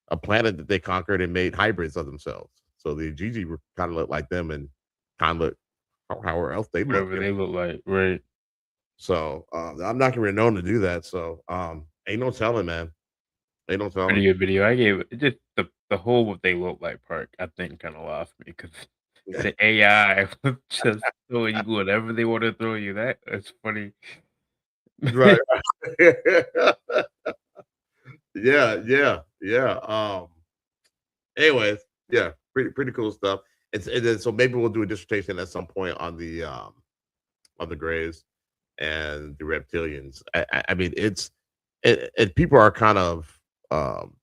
a planet that they conquered and made hybrids of themselves. So the Gigi were kind of look like them and kind of look however else they look. Whatever they look like. Right. So I'm not gonna be known to do that. So ain't no telling, man. Ain't no Pretty telling. good video. I gave it just the whole what they look like part. I think kind of lost me because the AI was just throwing you whatever they want to throw you. That's funny. Right. Yeah. Anyways, yeah, pretty cool stuff. And then so maybe we'll do a dissertation at some point on the Greys and the reptilians. I mean, people are kind of on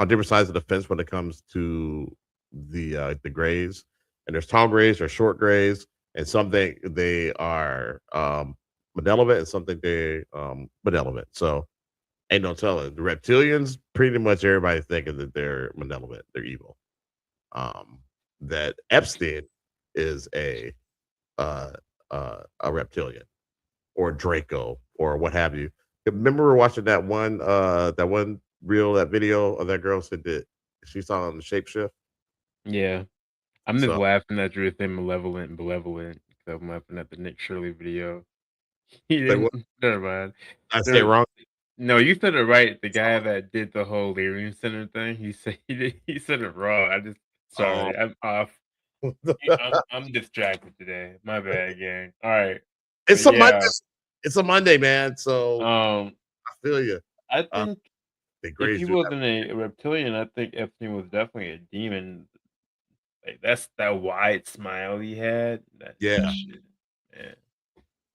different sides of the fence when it comes to the Greys. And there's tall Greys, there's short Greys, and some think they are malevolent, and some think they benevolent. So ain't no telling. The reptilians, pretty much everybody thinking that they're malevolent, they're evil. That Epstein is a reptilian or Draco or what have you. Remember we were watching that one reel, that video of that girl said that she saw him shapeshift. Yeah. I'm just So laughing at you saying malevolent and benevolent. So I'm laughing at the Nick Shirley video. He say what? didn't. Never mind. I say it There, wrong. no, you said it right. The guy that did the whole Learning Center thing, he said it wrong. I just Oh, sorry, I'm off. I'm distracted today. My bad, gang. All right, it's but a Monday. yeah, It's a Monday, man. So um, I feel you. I Uh, think the if Grays he do that. wasn't a reptilian, I think Epstein was definitely a demon. Like that's that wide smile he had. That Yeah, shit, man.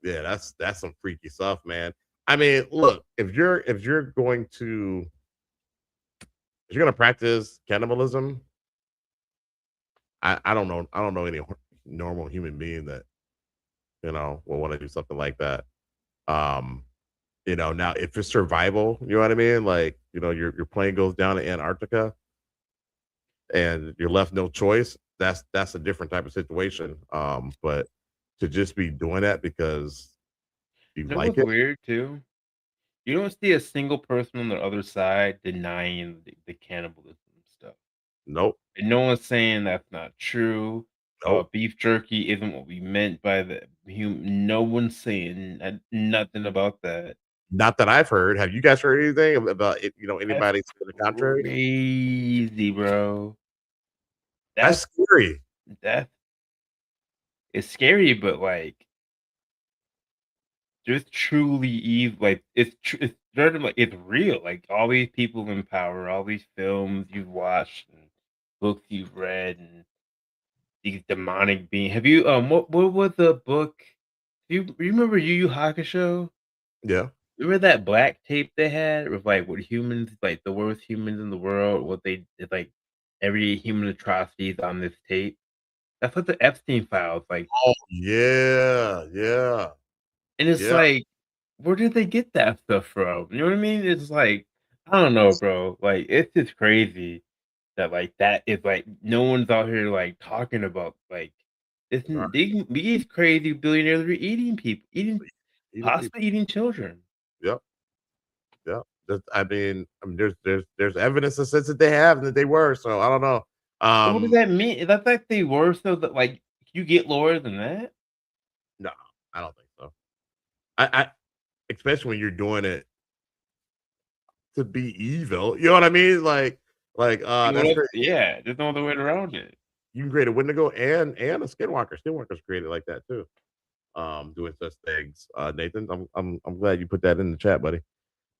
yeah. That's some freaky stuff, man. I mean, look, if you're gonna practice cannibalism, I don't know. I don't know any normal human being that will want to do something like that. Um, now if it's survival, you know what I mean? Like, your plane goes down to Antarctica and you're left no choice. That's a different type of situation. But to just be doing that because you You know like what's it, weird too? You don't see a single person on the other side denying the cannibalism stuff. nope, And no one's saying that's not true. nope, Beef jerky isn't what we meant by the human. No one's saying nothing about that. not that I've heard. Have you guys heard anything about it? That's Anybody to the contrary? crazy, bro. That's That's scary. that is scary, but like there's truly evil. Like it's sort of like it's real. Like all these people in power, all these films you've watched and books you've read, and these demonic beings. Have you what was the book? Do you remember Yu Yu Hakusho? Yeah. Remember that black tape they had with like what humans like the worst humans in the world, what they did like every human atrocities on this tape? That's what the Epstein files like. Oh yeah, yeah, And it's yeah. like, where did they get that stuff from? You know what I mean? It's like, I don't know, bro. Like, it's just crazy that like that is like no one's out here like talking about like this. Right. These crazy billionaires are eating people, Eating people. possibly eating children. Yep. Yeah, I mean, there's evidence that says that they have and that they were. So I don't know. But what does that mean? That's like they were so that like you get lower than that. No, I don't think so. I especially when you're doing it to be evil. You know what I mean? Like Like, that's great. Yeah, there's no other way around it. You can create a Wendigo and a Skinwalker. Skinwalker's created like that too. Doing such things. Nathan, I'm glad you put that in the chat, buddy.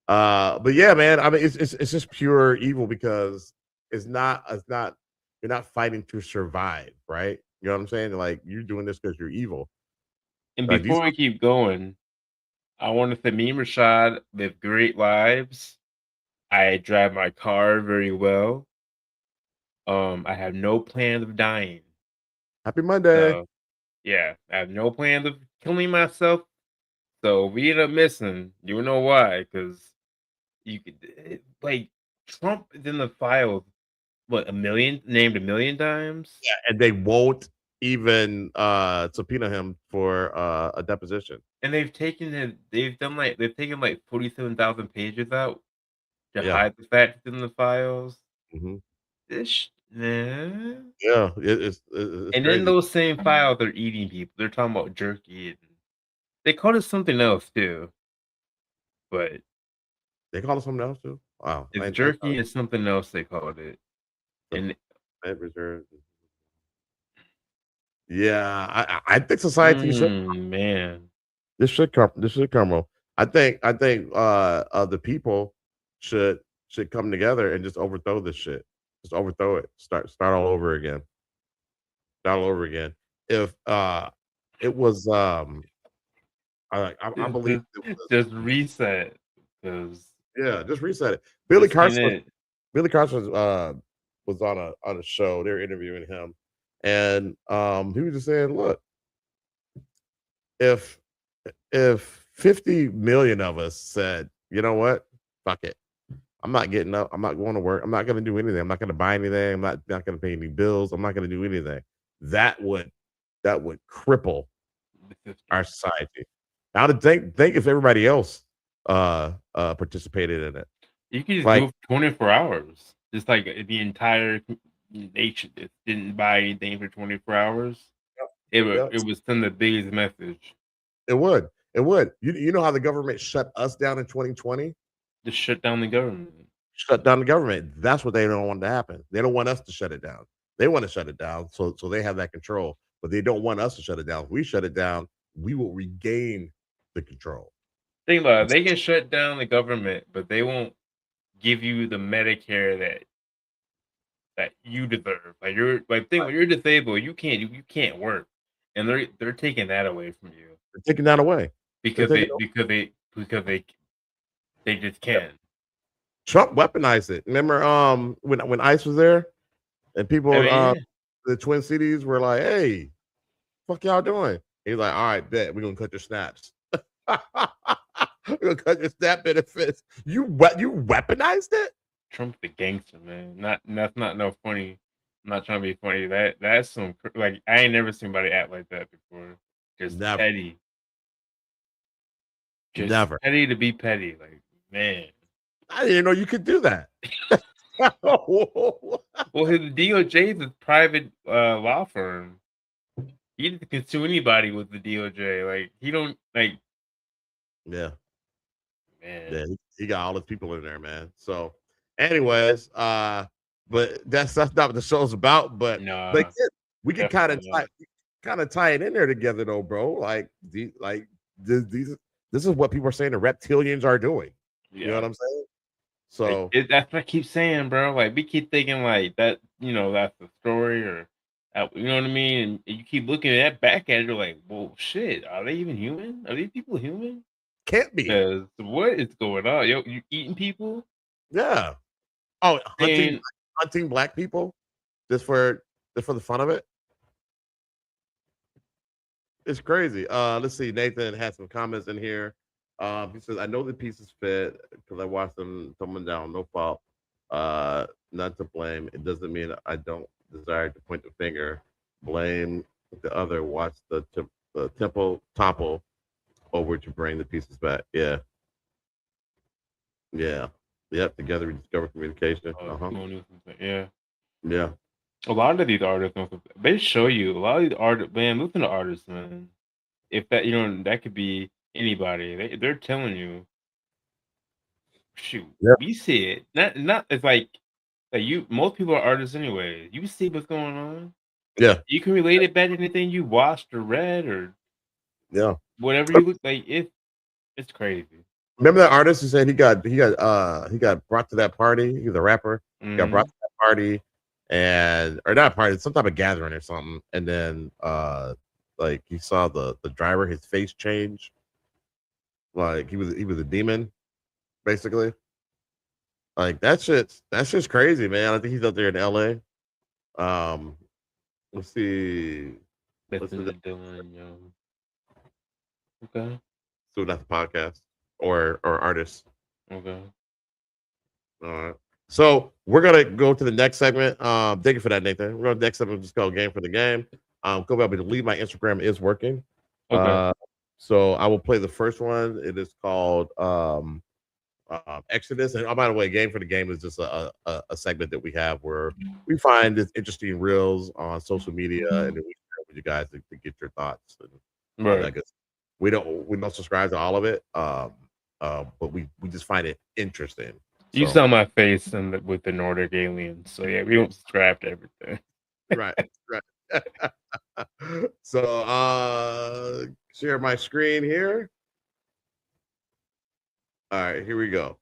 But yeah, man, I mean, it's just pure evil because you're not fighting to survive, right? You know what I'm saying? Like, you're doing this because you're evil. And Like, before we keep going, I want to say me and Rashad live great lives. I drive my car very well. I have no plans of dying. Happy Monday. So, yeah, I have no plans of killing myself. So we end up missing. You know why? Because you could like Trump is in the files. What, named a million times? Yeah, and they won't even subpoena him for a deposition. And they've taken 47,000 pages out to Yeah. hide the facts in the files. Mm-hmm. Man. Yeah, it's And crazy. then those same files are eating people. They're talking about jerky. And they called it something else too. But they call it something else too. Wow, it's jerky and something else they called it. And reserve. Yeah, I think society should. Man, This should come. I think the people should come together and just overthrow this shit. Just overthrow it. Start all over again. Start all over again. If it was I believe it was, just reset because just reset it. Billy Carson was on a show. They were interviewing him, and he was just saying, look, if 50 million of us said, you know what, fuck it, I'm not getting up, I'm not going to work, I'm not going to do anything, I'm not going to buy anything, I'm not going to pay any bills, I'm not going to do anything, that would cripple our society. Now to think if everybody else participated in it. You can just do it for 24 hours. Just like the entire nation just didn't buy anything for 24 hours. It would send the biggest message. It would. You know how the government shut us down in 2020? Just shut down the government. Shut down the government. That's what they don't want to happen. They don't want us to shut it down. They want to shut it down so they have that control. But they don't want us to shut it down. If we shut it down, we will regain the control. Think about it. They can shut down the government, but they won't give you the Medicare that you deserve. Like when you're disabled, you can't work, and they're taking that away from you. They're taking that away because they just can. Trump weaponized it. Remember when ICE was there and people the Twin Cities were like, "Hey, fuck y'all doing?" He's like, "All right, bet we're gonna cut your snaps. We're gonna cut your snap benefits." You weaponized it. Trump's the gangster, man. That's not no funny. I'm not trying to be funny. That's some like I ain't never seen anybody act like that before. Just never. Petty. Just never petty to be petty. Like, man, I didn't know you could do that. Well, his DOJ is a private law firm. He can sue anybody with the DOJ. Like he don't like. Yeah. Man. Yeah, he got all his people in there, man. So, anyways, but that's not what the show's about. But we can kind of tie it in there together, though, bro. Like this is what people are saying the reptilians are doing. Yeah. You know what I'm saying? So that's what I keep saying, bro. Like we keep thinking like that, that's the story, or you know what I mean. And you keep looking at that back at it, you're like, well, shit, are they even human? Are these people human? Can't be. Because what is going on? Yo, you eating people? Yeah. Oh, hunting black people just for the fun of it. It's crazy. Let's see. Nathan had some comments in here. He says, "I know the pieces fit because I watched them someone down. No fault. Not to blame. It doesn't mean I don't desire to point the finger. Blame the other. Watch the temple topple over to bring the pieces back." Yeah. Yep. Together we discover communication. Yeah. Yeah. A lot of these artists, they show you a lot of these artists. Man, listen to artists, man. If that, that could be anybody. They're telling you, shoot, we see it. Not. It's like most people are artists anyway. You see what's going on. Yeah, You can relate it back to anything you watched or read or yeah. whatever you look like. It's crazy. Remember that artist who said he got brought to that party? He was a rapper. He got brought to that party or not a party, some type of gathering or something. And then like he saw the driver, his face change. Like he was a demon, basically. Like that's just crazy, man. I think he's out there in LA. Let's see. That's the Dylan, yo. Okay. So that's the podcast or artist. Okay. All right. So we're gonna go to the next segment. Thank you for that, Nathan. We're going to the next segment, just called Game for the Game. Go back, I believe my Instagram is working. Okay. So I will play the first one. It is called Exodus. And by the way, Game for the Game is just a segment that we have where we find this interesting reels on social media and then we share with you guys to get your thoughts and all that good stuff. We don't subscribe to all of it, but we just find it interesting. You saw my face with the Nordic Aliens, so yeah, we don't subscribe to everything. Right. So share my screen here. All right, here we go.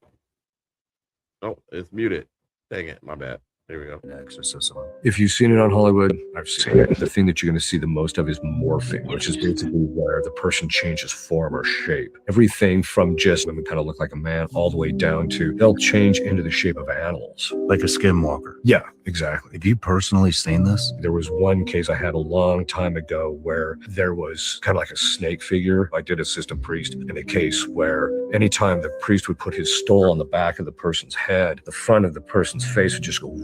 Oh, it's muted. Dang it, my bad. Here we go. Exorcism. If you've seen it on Hollywood, I've seen it. The thing that you're going to see the most of is morphing, which is basically where the person changes form or shape. Everything from just women kind of look like a man all the way down to they'll change into the shape of animals. Like a skinwalker. Yeah, exactly. Have you personally seen this? There was one case I had a long time ago where there was kind of like a snake figure. I did assistant priest in a case where anytime the priest would put his stole on the back of the person's head, the front of the person's face would just go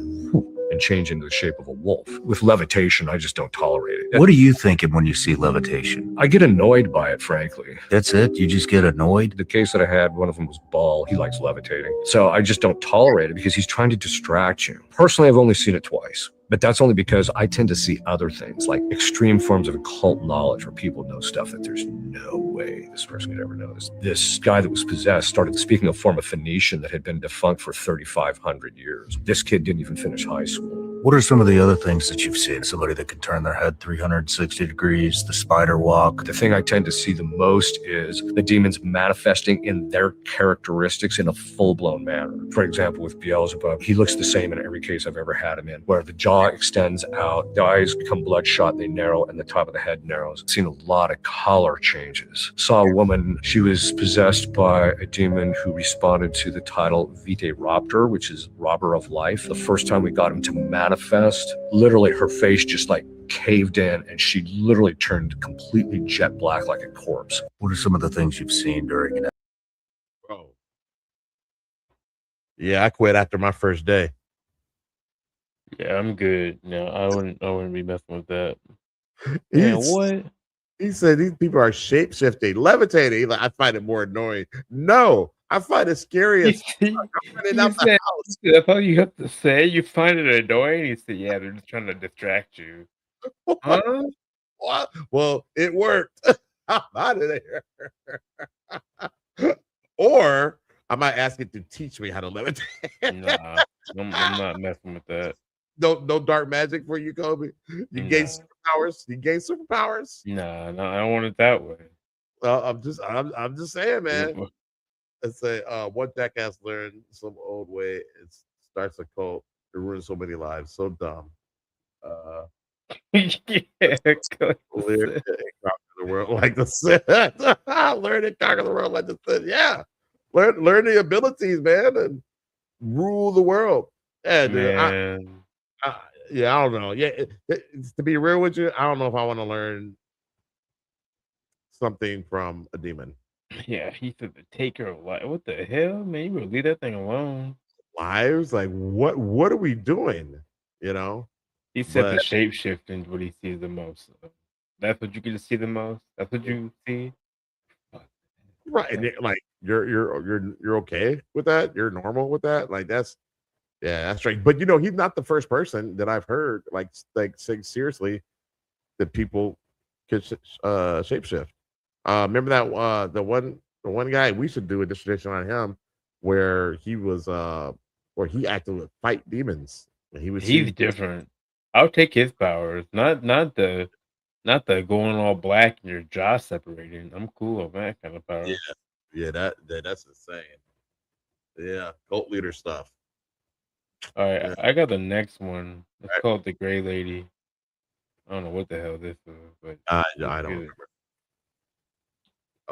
and change into the shape of a wolf. With levitation, I just don't tolerate it. What are you thinking when you see levitation? I get annoyed by it, frankly. That's it? You just get annoyed? The case that I had, one of them was Ball. He likes levitating. So I just don't tolerate it because he's trying to distract you. Personally, I've only seen it twice. But that's only because I tend to see other things, like extreme forms of occult knowledge where people know stuff that there's no way this person could ever know. This guy that was possessed started speaking a form of Phoenician that had been defunct for 3,500 years. This kid didn't even finish high school. What are some of the other things that you've seen? Somebody that can turn their head 360 degrees, the spider walk. The thing I tend to see the most is the demons manifesting in their characteristics in a full-blown manner. For example, with Beelzebub, he looks the same in every case I've ever had him in, where the jaw extends out, the eyes become bloodshot, they narrow, and the top of the head narrows. I've seen a lot of color changes. Saw a woman, she was possessed by a demon who responded to the title Vitae Raptor, which is robber of life. The first time we got him to manifest, literally her face just like caved in and she literally turned completely jet black like a corpse. What are some of the things you've seen during an Bro. Yeah, I quit after my first day. Yeah, I'm good. No, I wouldn't be messing with that. Man, what? He said these people are shape-shifting, levitating. Like, I find it more annoying. No, I find it scary as fuck. I'm running out the house. That's all you have to say. You find it annoying. You say, yeah, they're just trying to distract you. Huh? What? Well, it worked. I'm out of there. Or I might ask it to teach me how to levitate. Nah, I'm not messing with that. No dark magic for you, Kobe. You gain superpowers. You gain superpowers. Nah, I don't want it that way. I'm just saying, man. Let's say one jackass learned some old way. It starts a cult. It ruins so many lives. So dumb. Yeah, learn and conquer the world like the Sith. Learn and conquer the world like the Sith. Yeah, learn the abilities, man, and rule the world. Yeah, dude, yeah, I don't know. Yeah, to be real with you, I don't know if I want to learn something from a demon. Yeah, he said the taker of life. What the hell, man? You would leave that thing alone. Lives, like what are we doing? You know. He said the shape shifting is what he sees the most. So that's what you get to see the most. That's what you see. Right, and like you're okay with that. You're normal with that. Like that's right. But you know, he's not the first person that I've heard like saying seriously that people could shapeshift. Remember that the one guy we should do a dissertation on him where he was where he actually would fight demons. And he would He's see. different. I'll take his powers, not the going all black and your jaw separating. I'm cool on that kind of Yeah, power. yeah, that's insane. Yeah, cult leader stuff. All right, Yeah, I got the next one. It's right. called the Gray Lady. I don't know what the hell this is, but it's I don't good. remember.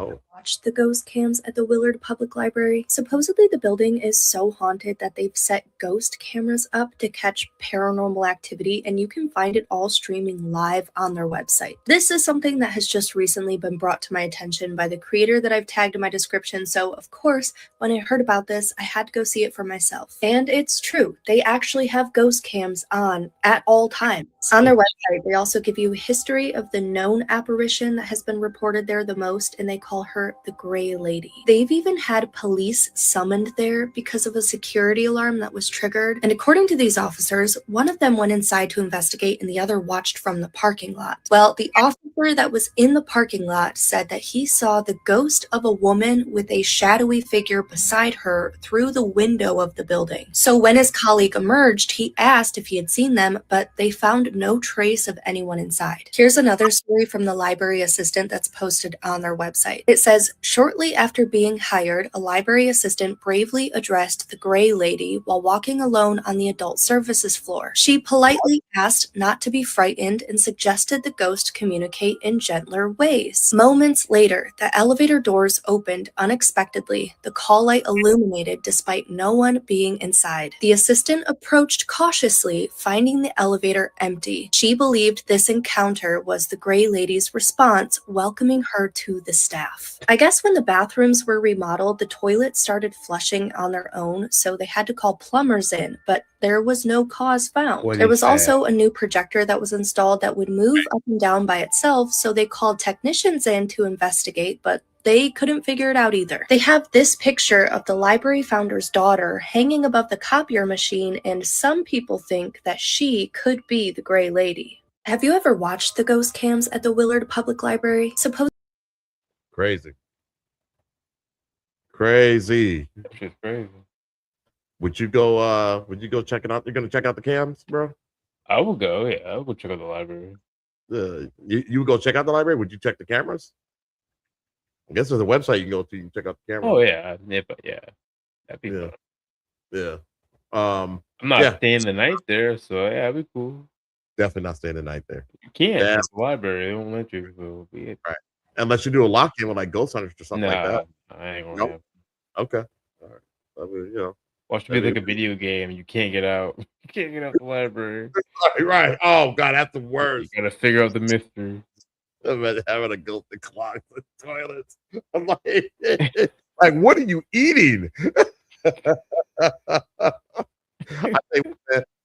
Oh, Watched the ghost cams at the Willard Public Library. Supposedly, the building is so haunted that they've set ghost cameras up to catch paranormal activity, and you can find it all streaming live on their website. This is something that has just recently been brought to my attention by the creator that I've tagged in my description, so of course, when I heard about this, I had to go see it for myself. And it's true, they actually have ghost cams on at all times. On their website, they also give you a history of the known apparition that has been reported there the most, and they call her the Gray Lady. They've even had police summoned there because of a security alarm that was triggered, and according to these officers, one of them went inside to investigate and the other watched from the parking lot. Well, the officer that was in the parking lot said that he saw the ghost of a woman with a shadowy figure beside her through the window of the building. So when his colleague emerged, he asked if he had seen them, but they found no trace of anyone inside. Here's another story from the library assistant that's posted on their website. It says, shortly after being hired, a library assistant bravely addressed the Gray Lady while walking alone on the adult services floor. She politely asked not to be frightened and suggested the ghost communicate in gentler ways. Moments later, the elevator doors opened unexpectedly, the call light illuminated despite no one being inside. The assistant approached cautiously, finding the elevator empty. She believed this encounter was the Gray Lady's response, welcoming her to the staff. I guess when the bathrooms were remodeled, the toilets started flushing on their own, so they had to call plumbers in, but there was no cause found. What There is was that? also a new projector that was installed that would move up and down by itself, so they called technicians in to investigate, but they couldn't figure it out either. They have this picture of the library founder's daughter hanging above the copier machine, and some people think that she could be the Gray Lady. Have you ever watched the ghost cams at the Willard Public Library? crazy, crazy. That shit's crazy. Would you go? Would you go check it out? You're gonna check out the cams, bro? I will go. Yeah, I will check out the library. You would go check out the library? Would you check the cameras? I guess there's a website you can go to. You can check out the cameras. Oh yeah, but yeah, that'd be Yeah. fun. Yeah. I'm not staying the night there, so yeah, that'd be cool. Definitely not staying the night there. You can't. Yeah. It's the library. They won't let you. So be it. Right. Unless you do a lock-in with like ghost hunters or something like that. I ain't gonna Nope. have. Okay. All right. I mean, Watch it be like a video game. You can't get out. You can't get out the library. Right. Oh god, that's the worst. You gotta figure out the mystery. I'm having a ghost that clogs the toilets. I'm like, like, what are you eating?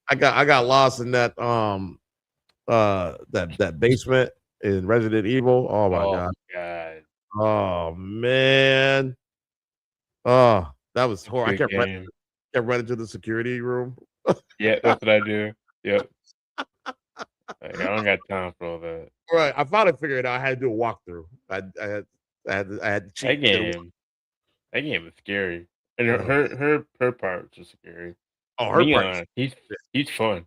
I got lost in that that basement in Resident Evil. Oh my god. Oh man. Oh, that was horrible. I kept running to the security room. Yeah, that's what I do. Yep. Like, I don't got time for all that. Right. I finally figured it out. I had to do a walkthrough. I had to cheat. That game is scary. And her parts are scary. Oh, her parts. He's fun.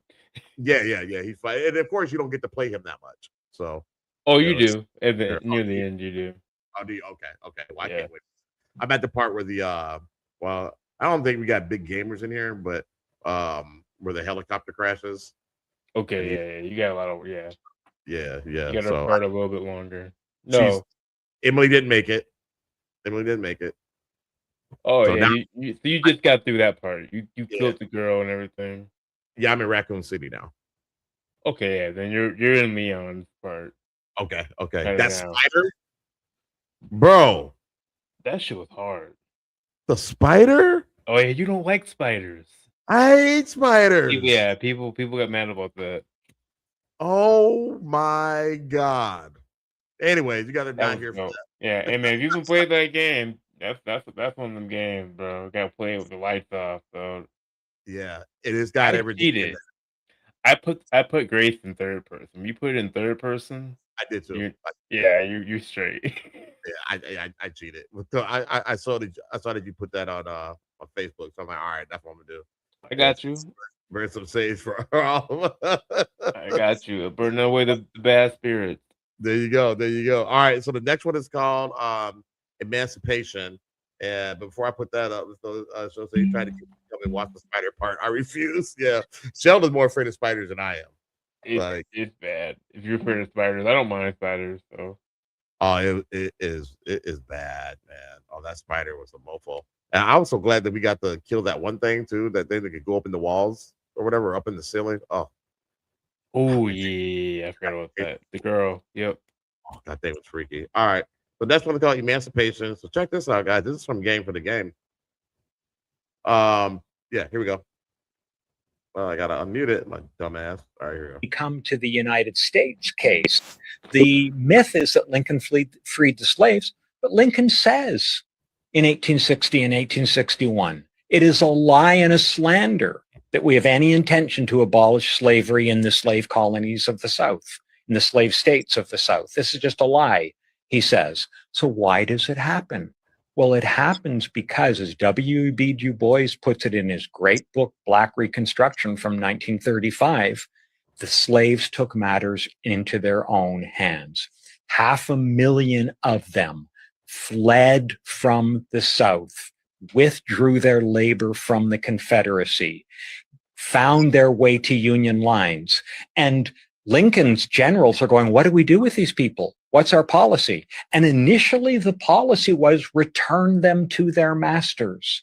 Yeah. He's fun. And of course you don't get to play him that much. So you do. Near the end you do. Oh, do you? Okay. Well, I can't wait. I'm at the part where well, I don't think we got big gamers in here, but where the helicopter crashes. Okay, yeah. You got a lot of Yeah. You got to part a little bit longer. No. Emily didn't make it. Oh so yeah, you just got through that part. You killed the girl and everything. Yeah, I'm in Raccoon City now. Okay, yeah, then you're in Leon's part. Okay. That spider? Bro. That shit was hard. The spider? Oh yeah, you don't like spiders. I hate spiders. Yeah, people got mad about that. Oh my god. Anyways, you gotta not here for that. Yeah, hey man, if you can play that game, that's one of them games, bro. You gotta play it with the lights off, so yeah, it has got everything. I put Grace in third person. You put it in third person. I did too. You're straight. Yeah, I cheated. So I saw that you put that on Facebook. So I'm like, all right, that's what I'm gonna do. I got you. Burn some sage for all of us. I got you. Burn away the bad spirits. There you go. There you go. All right. So the next one is called Emancipation. And before I put that up, so you trying to come and watch the spider part. I refuse. Yeah. Sheldon's more afraid of spiders than I am. It's bad. If you're afraid of spiders, I don't mind spiders. So. Oh, it is bad, man. Oh, that spider was a mofo. And I was so glad that we got to kill that one thing too, that thing that could go up in the walls or whatever, up in the ceiling. Oh yeah, I forgot about that. The girl. Yep. Oh, that thing was freaky. All right. So that's what they call Emancipation. So check this out, guys. This is from Game for the Game. Yeah, here we go. Well, I gotta unmute it, my dumbass. All right, here we go. We come to the United States case. The myth is that Lincoln freed the slaves, but Lincoln says in 1860 and 1861, it is a lie and a slander that we have any intention to abolish slavery in the slave colonies of the South, in the slave states of the South. This is just a lie, he says. So why does it happen? Well, it happens because, as W.E.B. Du Bois puts it in his great book, Black Reconstruction from 1935, the slaves took matters into their own hands. 500,000 of them fled from the South, withdrew their labor from the Confederacy, found their way to Union lines. And Lincoln's generals are going, what do we do with these people? What's our policy? And initially the policy was return them to their masters,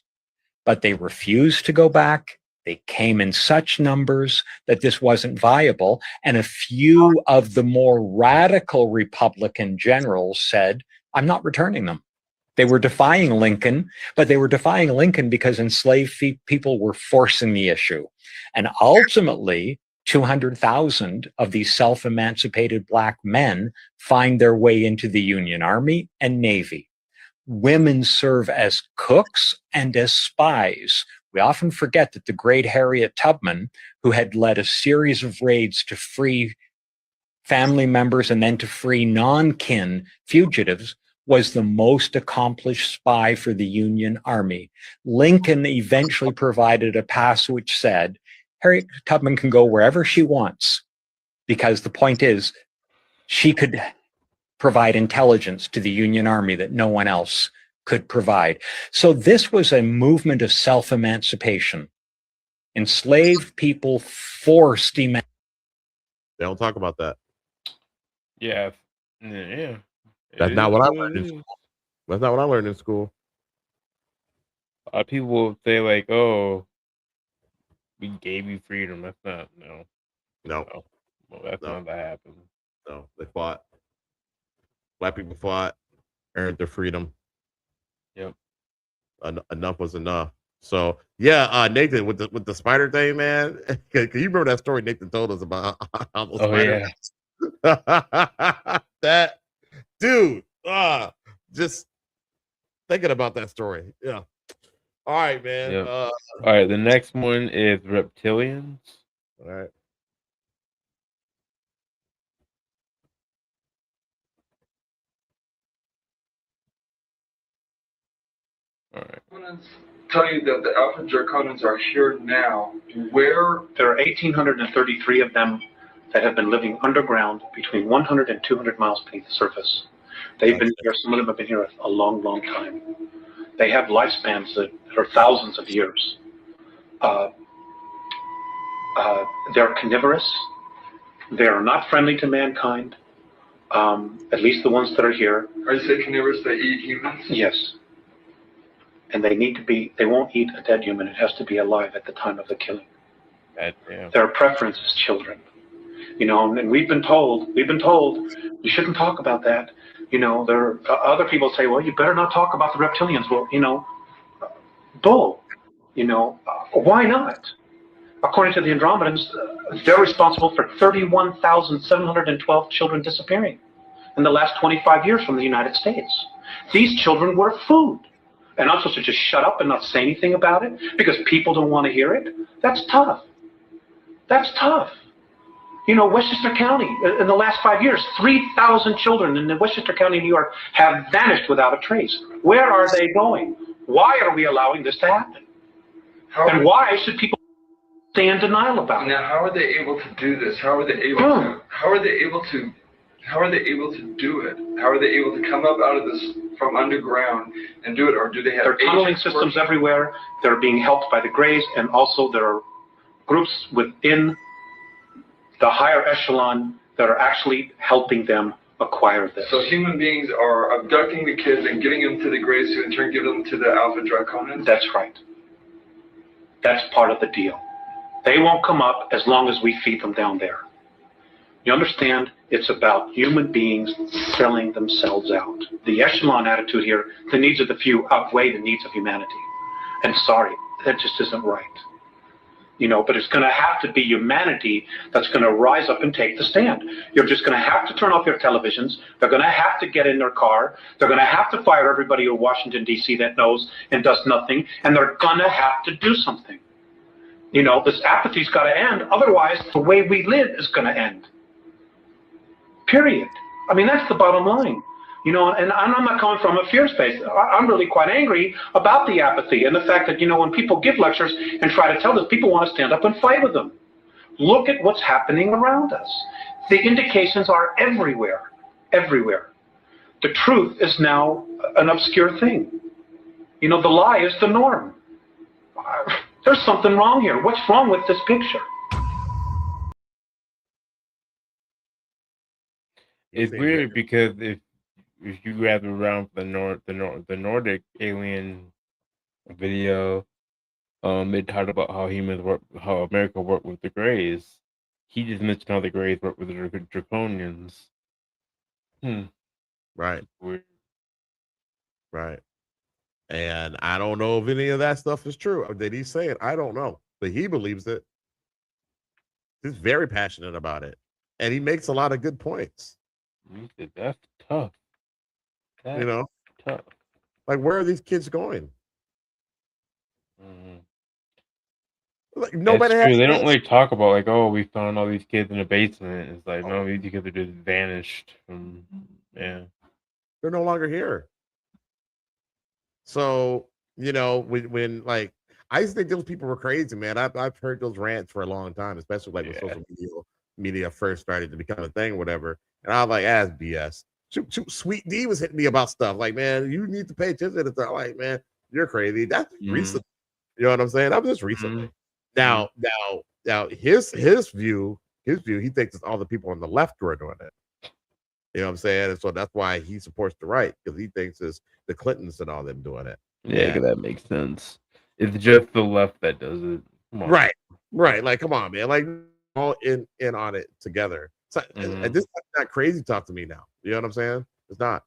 but they refused to go back. They came in such numbers that this wasn't viable. And a few of the more radical Republican generals said, I'm not returning them. They were defying Lincoln, but they were defying Lincoln because enslaved people were forcing the issue. And ultimately, 200,000 of these self-emancipated Black men find their way into the Union Army and Navy. Women serve as cooks and as spies. We often forget that the great Harriet Tubman, who had led a series of raids to free family members and then to free non-kin fugitives, was the most accomplished spy for the Union Army. Lincoln eventually provided a pass which said, Harriet Tubman can go wherever she wants, because the point is she could provide intelligence to the Union Army that no one else could provide. So this was a movement of self-emancipation. Enslaved people forced emancipation. They don't talk about that. Yeah. Yeah. That's not what I learned in school. That's not what I learned in school. A lot of people will say like, oh, we gave you freedom. That's not, no. Well, that's not what happened. No, they fought. Black people fought, earned their freedom. Yep. Enough was enough. So yeah, Nathan, with the spider thing, man. Can you remember that story Nathan told us about how those spiders? Yeah. That dude, just thinking about that story. Yeah. All right, man. Yep. All right, the next one is reptilians. All right. All right. I want to tell you that the Alpha Draconans are here now. Where? There are 1,833 of them that have been living underground between 100 and 200 miles beneath the surface. They've been here, some of them have been here a long, long time. They have lifespans that are thousands of years. They're carnivorous. They're not friendly to mankind, at least the ones that are here. Are you saying carnivorous, they eat humans? Yes. And they need to be, they won't eat a dead human. It has to be alive at the time of the killing. Their preference is children. You know, and we've been told, you shouldn't talk about that. You know, there are other people say, well, you better not talk about the reptilians. Well, you know, bull. You know, why not? According to the Andromedans, they're responsible for 31,712 children disappearing in the last 25 years from the United States. These children were food. And I'm supposed to just shut up and not say anything about it because people don't want to hear it? That's tough. That's tough. You know, Westchester County, in the last 5 years, 3,000 children in Westchester County, New York, have vanished without a trace. Where are they going? Why are we allowing this to happen? And why should people... stay in denial about it. Now, how are they able to do this? How are they able to? How are they able to? How are they able to do it? How are they able to come up out of this from underground and do it? Or do they have? There are tunneling agents systems working? everywhere. They're being helped by the Greys, and also there are groups within the higher echelon that are actually helping them acquire this. So human beings are abducting the kids and giving them to the Greys, who in turn give them to the Alpha Draconans? That's right. That's part of the deal. They won't come up as long as we feed them down there. You understand? It's about human beings selling themselves out. The echelon attitude here, the needs of the few outweigh the needs of humanity. And sorry, that just isn't right. You know, but it's going to have to be humanity that's going to rise up and take the stand. You're just going to have to turn off your televisions. They're going to have to get in their car. They're going to have to fire everybody in Washington, D.C. that knows and does nothing. And they're going to have to do something. You know, this apathy's got to end. Otherwise, the way we live is going to end. Period. I mean, that's the bottom line. You know, and I'm not coming from a fear space. I'm really quite angry about the apathy and the fact that, you know, when people give lectures and try to tell us, people want to stand up and fight with them. Look at what's happening around us. The indications are everywhere, everywhere. The truth is now an obscure thing. You know, the lie is the norm. There's something wrong here. What's wrong with this picture? It's weird because if you grab around the Nordic Alien video, they talked about how humans work, how America worked with the Greys. He just mentioned how the Greys work with the Draconians. Right. Weird. Right. And I don't know if any of that stuff is true. Did he say it? I don't know, but he believes it. He's very passionate about it, and he makes a lot of good points. That's tough. That's you know, tough. Like, where are these kids going? Like, nobody has. They don't like talk about like, oh, we found all these kids in the basement. It's like, no, these kids are just vanished from. Yeah, they're no longer here. So you know, when like, I used to think those people were crazy, man. I've heard those rants for a long time, especially like when social media first started to become a thing, or whatever. And I was like, that's BS. Sweet D was hitting me about stuff like, man, you need to pay attention to stuff. Like, man, you're crazy. That's recent. You know what I'm saying? I'm just recently. Now, his view, he thinks it's all the people on the left who are doing it. You know what I'm saying? And so that's why he supports the right, because he thinks it's the Clintons and all them doing it. Yeah, that makes sense. It's just the left that does it. Come on. Right. Like, come on, man. Like, all in on it together. So, and this is not crazy talk to me now. You know what I'm saying? It's not.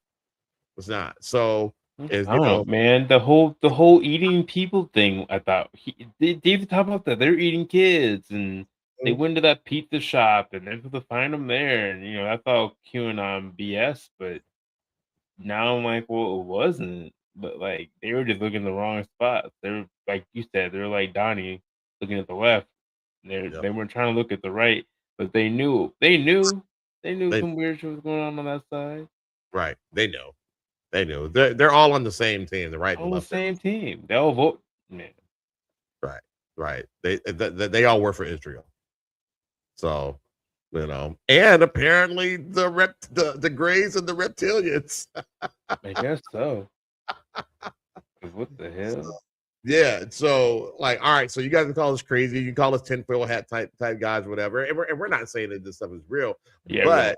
So, I don't know, man. The whole eating people thing. I thought they even talk about that. They're eating kids, and they went to that pizza shop, and they're able to find them there. And you know, that's all QAnon BS. But now I'm like, well, it wasn't. But like, they were just looking in the wrong spots. They're like you said, they're like Donnie looking at the left. They weren't trying to look at the right, but they knew some weird shit was going on that side. Right. They know. They're all on the same team. The right and left. Same team. They all vote. Man. Right. They all work for Israel. So, you know, and apparently the Greys and the reptilians. I guess so. What the hell? Yeah, so like, all right, so you guys can call us crazy, you can call us tinfoil hat type guys, whatever, and we're not saying that this stuff is real, but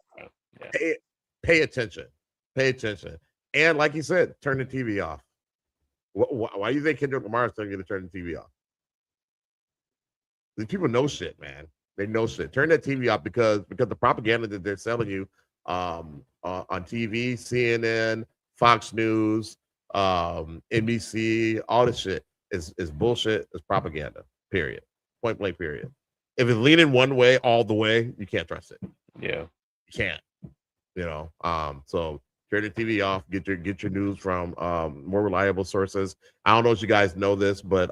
pay attention, and like you said, turn the TV off. Why do you think Kendrick Lamar's telling you to turn the TV off? These people know shit, man. They know shit. Turn that TV off because the propaganda that they're selling you on TV, CNN, Fox News, NBC, all this shit is bullshit. It's propaganda. Period. Point blank. Period. If it's leaning one way all the way, you can't trust it. Yeah, you can't. You know. So turn the TV off. Get your news from more reliable sources. I don't know if you guys know this, but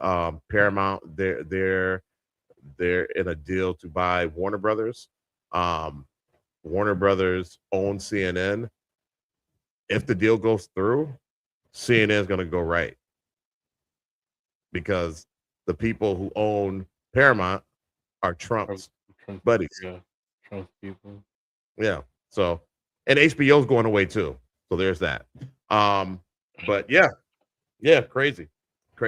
Paramount they're in a deal to buy Warner Brothers. Warner Brothers owns CNN. If the deal goes through, CNN is going to go right, because the people who own Paramount are Trump's Trump, buddies. yeah, Trump people. Yeah. So, and HBO's going away too. So there's that. But yeah, crazy. All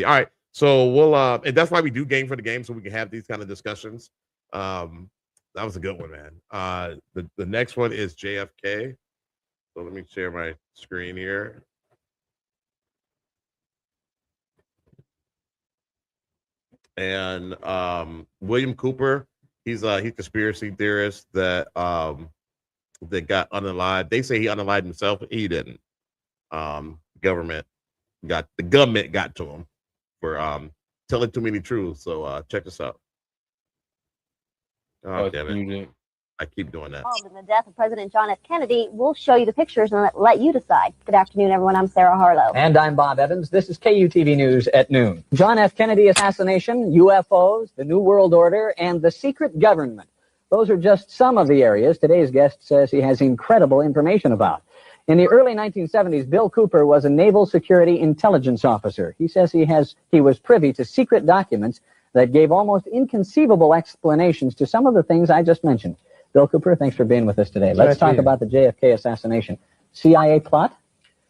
right. So we'll and that's why we do game for the game, so we can have these kind of discussions. That was a good one, man. The next one is JFK. So let me share my screen here. And William Cooper, he's conspiracy theorist that that got unalived. They say he unalived himself, but he didn't. Government got to him for telling too many truths. So check this out. Oh, damn it. I keep doing that. In the death of President John F. Kennedy, we'll show you the pictures and let you decide. Good afternoon, everyone. I'm Sarah Harlow. And I'm Bob Evans. This is KUTV News at noon. John F. Kennedy assassination, UFOs, the New World Order, and the secret government. Those are just some of the areas today's guest says he has incredible information about. In the early 1970s, Bill Cooper was a naval security intelligence officer. He says he was privy to secret documents that gave almost inconceivable explanations to some of the things I just mentioned. Bill Cooper, thanks for being with us today. Let's talk about the JFK assassination. CIA plot?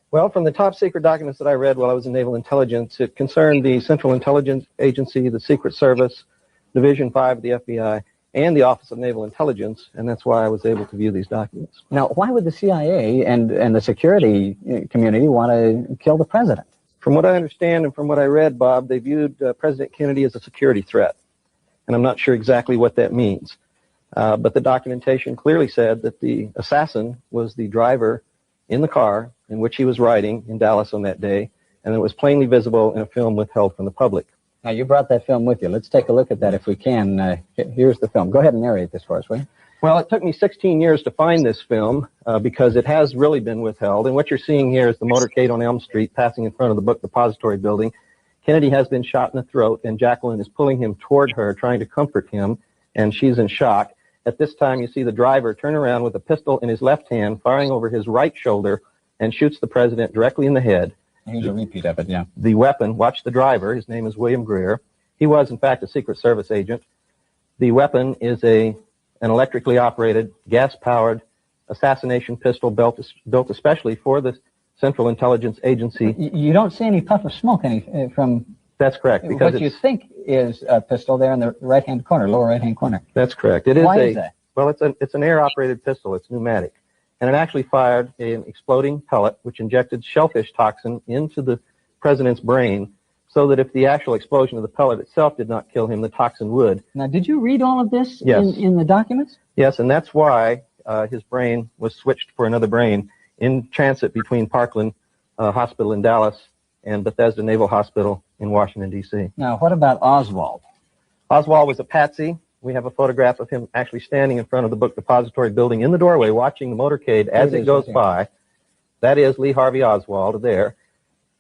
Well, from the top secret documents that I read while I was in naval intelligence, it concerned the Central Intelligence Agency, the Secret Service, Division 5 of the FBI, and the Office of Naval Intelligence, and that's why I was able to view these documents. Now, why would the CIA and the security community want to kill the president? From what I understand and from what I read, Bob, they viewed President Kennedy as a security threat, and I'm not sure exactly what that means. But the documentation clearly said that the assassin was the driver in the car in which he was riding in Dallas on that day, and it was plainly visible in a film withheld from the public. Now, you brought that film with you. Let's take a look at that if we can. Here's the film. Go ahead and narrate this for us, will you? Well, it took me 16 years to find this film because it has really been withheld. And what you're seeing here is the motorcade on Elm Street passing in front of the book depository building. Kennedy has been shot in the throat, and Jacqueline is pulling him toward her, trying to comfort him, and she's in shock. At this time, you see the driver turn around with a pistol in his left hand, firing over his right shoulder, and shoots the president directly in the head. Here's a repeat of it, yeah. The weapon, watch the driver, his name is William Greer. He was, in fact, a Secret Service agent. The weapon is an electrically operated, gas-powered assassination pistol built especially for the Central Intelligence Agency. You don't see any puff of smoke from... That's correct. Because what you think is a pistol there in the right-hand corner, lower right-hand corner. That's correct. Why is that? Well, it's an air-operated pistol. It's pneumatic. And it actually fired an exploding pellet, which injected shellfish toxin into the president's brain, so that if the actual explosion of the pellet itself did not kill him, the toxin would. Now, did you read all of this Yes. in the documents? Yes, and that's why his brain was switched for another brain in transit between Parkland Hospital in Dallas and Bethesda Naval Hospital in Washington, D.C. Now, what about Oswald? Oswald was a patsy. We have a photograph of him actually standing in front of the book depository building in the doorway watching the motorcade as it goes by. That is Lee Harvey Oswald there.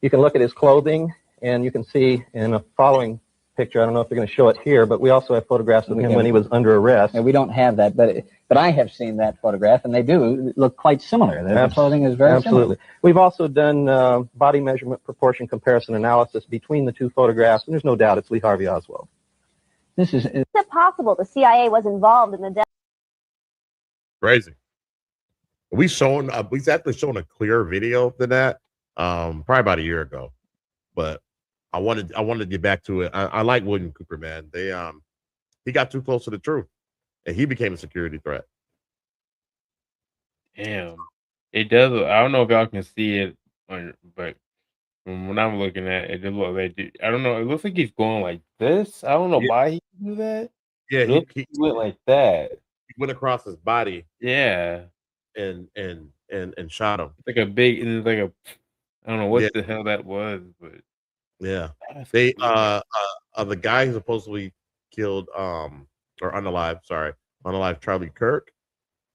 You can look at his clothing, and you can see in a following picture, I don't know if they're going to show it here, but we also have photographs of him when he was under arrest. And we don't have that, but I have seen that photograph, and they do look quite similar. The clothing is very Absolutely. similar. We've also done body measurement proportion comparison analysis between the two photographs, and there's no doubt it's Lee Harvey Oswald. Is it possible the CIA was involved in the death? Crazy. We've actually shown a clearer video than that, probably about a year ago. But I wanted to get back to it. I like William Cooper, man. He got too close to the truth, and he became a security threat. Damn, it does. I don't know if y'all can see it, but when I'm looking at it, it looks like I don't know. It looks like he's going like this. I don't know why he can do that. Yeah, he went like that. He went across his body. Yeah, and shot him. Like a big, and like a, I don't know what the hell that was, but yeah, they the guy who supposedly killed or unalived Charlie Kirk.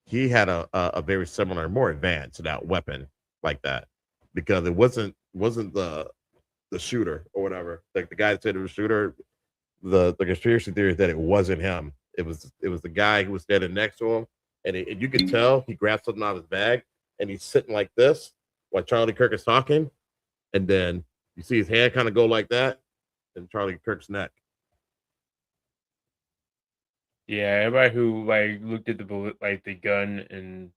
He had a very similar, more advanced that weapon like that, because it wasn't the shooter or whatever. Like the guy that said it was a shooter. The conspiracy theory is that it wasn't him. It was the guy who was standing next to him, and you could tell he grabbed something out of his bag and he's sitting like this while Charlie Kirk is talking, and then you see his hand kind of go like that, and Charlie Kirk's neck. Yeah, everybody who like looked at the bullet, like the gun, and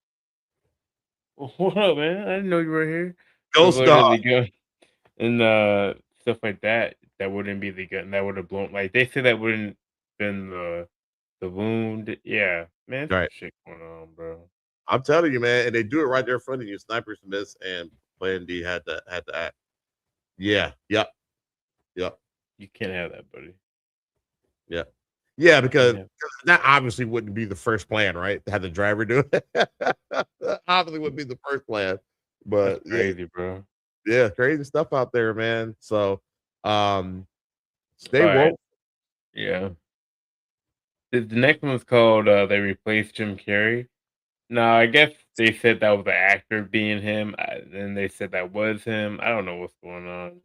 what up, man? I didn't know you were here. Look Ghost looked dog. at the gun and stuff like that. That wouldn't be the gun. That would have blown. Like they said, that wouldn't been the wound. Yeah, man, some Right. shit going on, bro. I'm telling you, man, and they do it right there in front of you. Snipers miss, and Plan D had to act. Yeah. Yep. Yep. You can't have that, buddy. Yeah. Yeah, because Yeah. that obviously wouldn't be the first plan, right? To have the driver do it. Obviously would be the first plan. But That's crazy, bro. yeah, crazy stuff out there, man. So stay All right. woke. Yeah. The next one's called They Replaced Jim Carrey. No, I guess they said that was the actor being him. Then they said that was him. I don't know what's going on.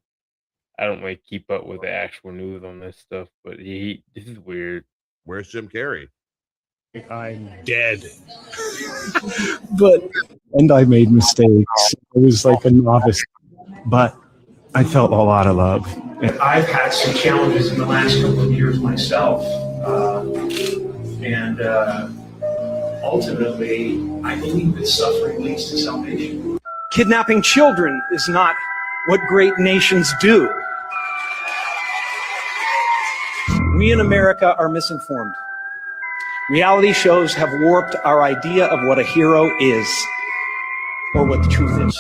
I don't like keep up with the actual news on this stuff, but this is weird. Where's Jim Carrey? I'm dead. And I made mistakes. I was like a novice, but I felt a lot of love. I've had some challenges in the last couple of years myself. And ultimately, I believe that suffering leads to salvation. Kidnapping children is not what great nations do. We in America are misinformed. Reality shows have warped our idea of what a hero is, or what the truth is.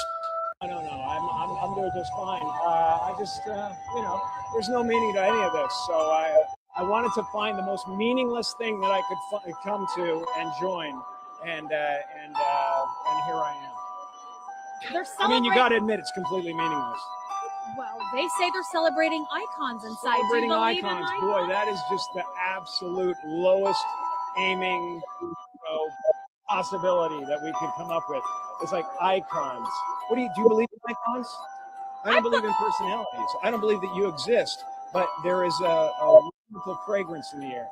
No, I'm doing just fine. I just, there's no meaning to any of this. So I wanted to find the most meaningless thing that I could come to and join, and here I am. They're I mean, you celebrating- got to admit it's completely meaningless. Well, they say they're celebrating icons inside. Celebrating Do you believe in icons, boy, that is just the absolute lowest aiming possibility that we could come up with. It's like icons. Do you believe in icons? I don't believe in personalities. I don't believe that you exist, but there is a wonderful fragrance in the air.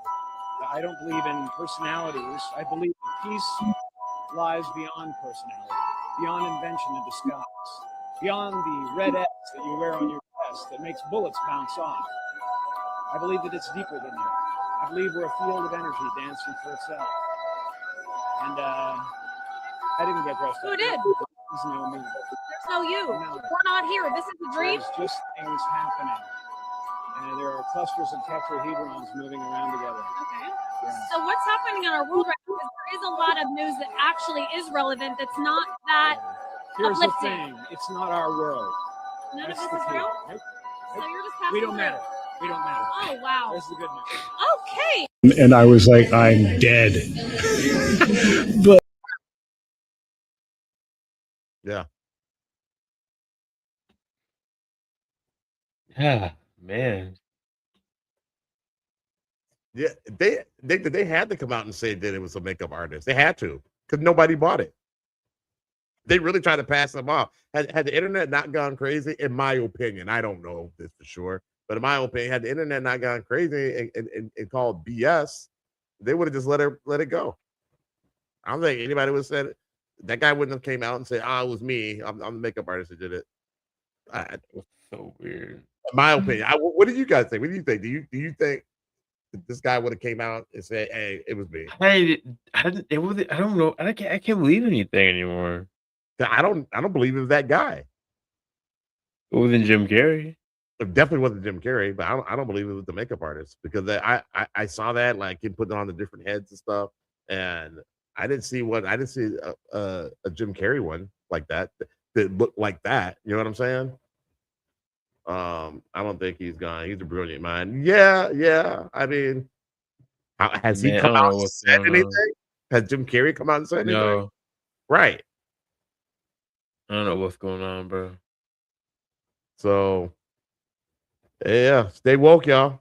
I don't believe in personalities. I believe that peace lies beyond personality, beyond invention and disguise, beyond the red X that you wear on your chest that makes bullets bounce off. I believe that it's deeper than that. I believe we're a field of energy dancing for itself. And I didn't get dressed up. Who did? There's no me. There's no you. No. We're not here. This is a dream. There's just things happening. And there are clusters of tetrahedrons moving around together. Okay. Yeah. So what's happening in our world right now? Because there is a lot of news that actually is relevant. That's not that Here's the uplifting. thing. It's not our world. None That's of the this is key. real. Nope. So you're just passing We don't through. matter. We don't matter. Oh wow. That's the good news. Okay. And I was like, I'm dead. But Yeah. Yeah, man. Yeah, they had to come out and say that it was a makeup artist. They had to, because nobody bought it. They really tried to pass them off. Had the internet not gone crazy, in my opinion, I don't know this for sure, but in my opinion, had the internet not gone crazy and called BS, they would have just let it go. I don't think anybody would have said it. That guy wouldn't have came out and said, it was me. I'm the makeup artist that did it. It's so weird. My opinion. What do you guys think? What do you think? Do you think that this guy would have came out and said, "Hey, it was me"? I didn't. It was. I don't know. I can't believe anything anymore. I don't believe it was that guy. It wasn't Jim Carrey. It definitely wasn't Jim Carrey, but I don't believe it was the makeup artist, because I saw that, like, him putting on the different heads and stuff, and I didn't see a Jim Carrey one like that looked like that. You know what I'm saying? I don't think he's gone. He's a brilliant mind. Yeah. I mean, has he come out and said anything? Has Jim Carrey come out and said anything? No. Right. I don't know what's going on, bro. So, yeah, stay woke, y'all.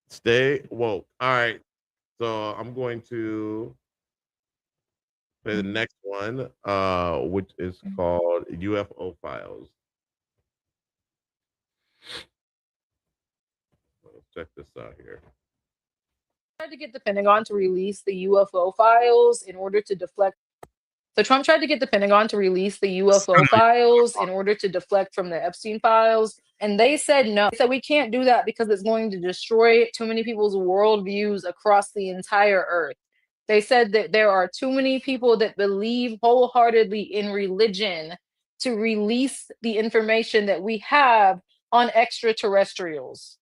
Stay woke. All right. So I'm going to play the next one, which is called UFO Files. Let's check this out here. Tried to get the Pentagon to release the UFO files in order to deflect So Trump tried to get the Pentagon to release the UFO files in order to deflect from the Epstein files. And they said no. They said we can't do that because it's going to destroy too many people's worldviews across the entire earth. They said that there are too many people that believe wholeheartedly in religion to release the information that we have on extraterrestrials.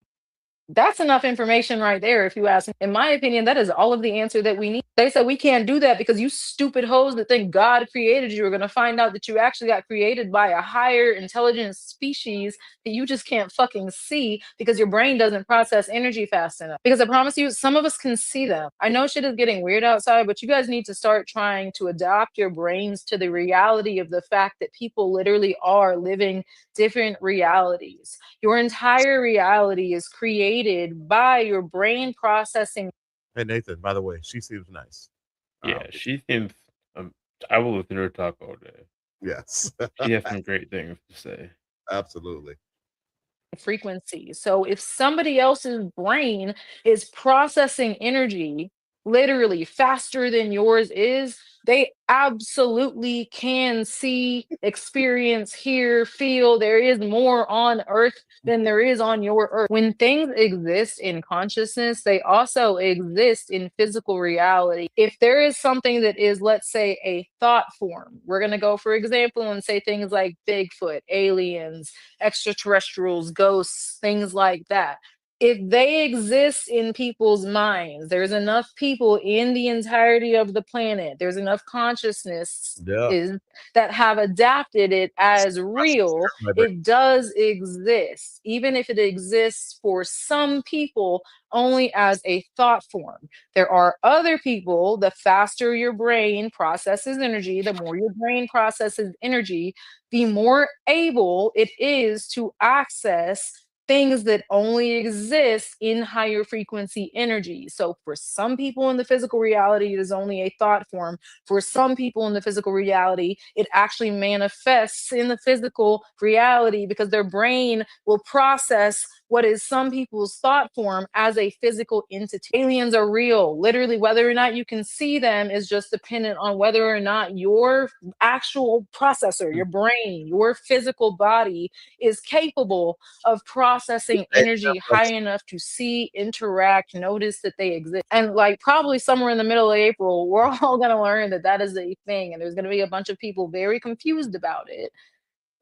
That's enough information right there, if you ask me. In my opinion, that is all of the answer that we need. They said we can't do that because you stupid hoes that think God created you are going to find out that you actually got created by a higher intelligence species that you just can't fucking see because your brain doesn't process energy fast enough. Because I promise you, some of us can see them. I know shit is getting weird outside, but you guys need to start trying to adapt your brains to the reality of the fact that people literally are living different realities. Your entire reality is created by your brain processing. Hey Nathan, by the way, she seems nice. Yeah, she seems. I will listen to her talk all day. Yes, she has some great things to say. Absolutely. Frequency. So if somebody else's brain is processing energy literally faster than yours is, they absolutely can see, experience, hear, feel. There is more on earth than there is on your earth. When things exist in consciousness, they also exist in physical reality. If there is something that is, let's say, a thought form, we're going to go, for example, and say things like Bigfoot, aliens, extraterrestrials, ghosts, things like that. If they exist in people's minds, there's enough people in the entirety of the planet, there's enough consciousness that have adapted it as real. It does exist, even if it exists for some people only as a thought form. There are other people, the faster your brain processes energy, the more your brain processes energy, the more able it is to access things that only exist in higher frequency energy. So for some people in the physical reality, it is only a thought form. For some people in the physical reality, it actually manifests in the physical reality because their brain will process what is some people's thought form as a physical entity. Aliens are real. Literally, whether or not you can see them is just dependent on whether or not your actual processor, your brain, your physical body is capable of processing energy high enough to see, interact, notice that they exist. And like probably somewhere in the middle of April, we're all going to learn that that is a thing. And there's going to be a bunch of people very confused about it.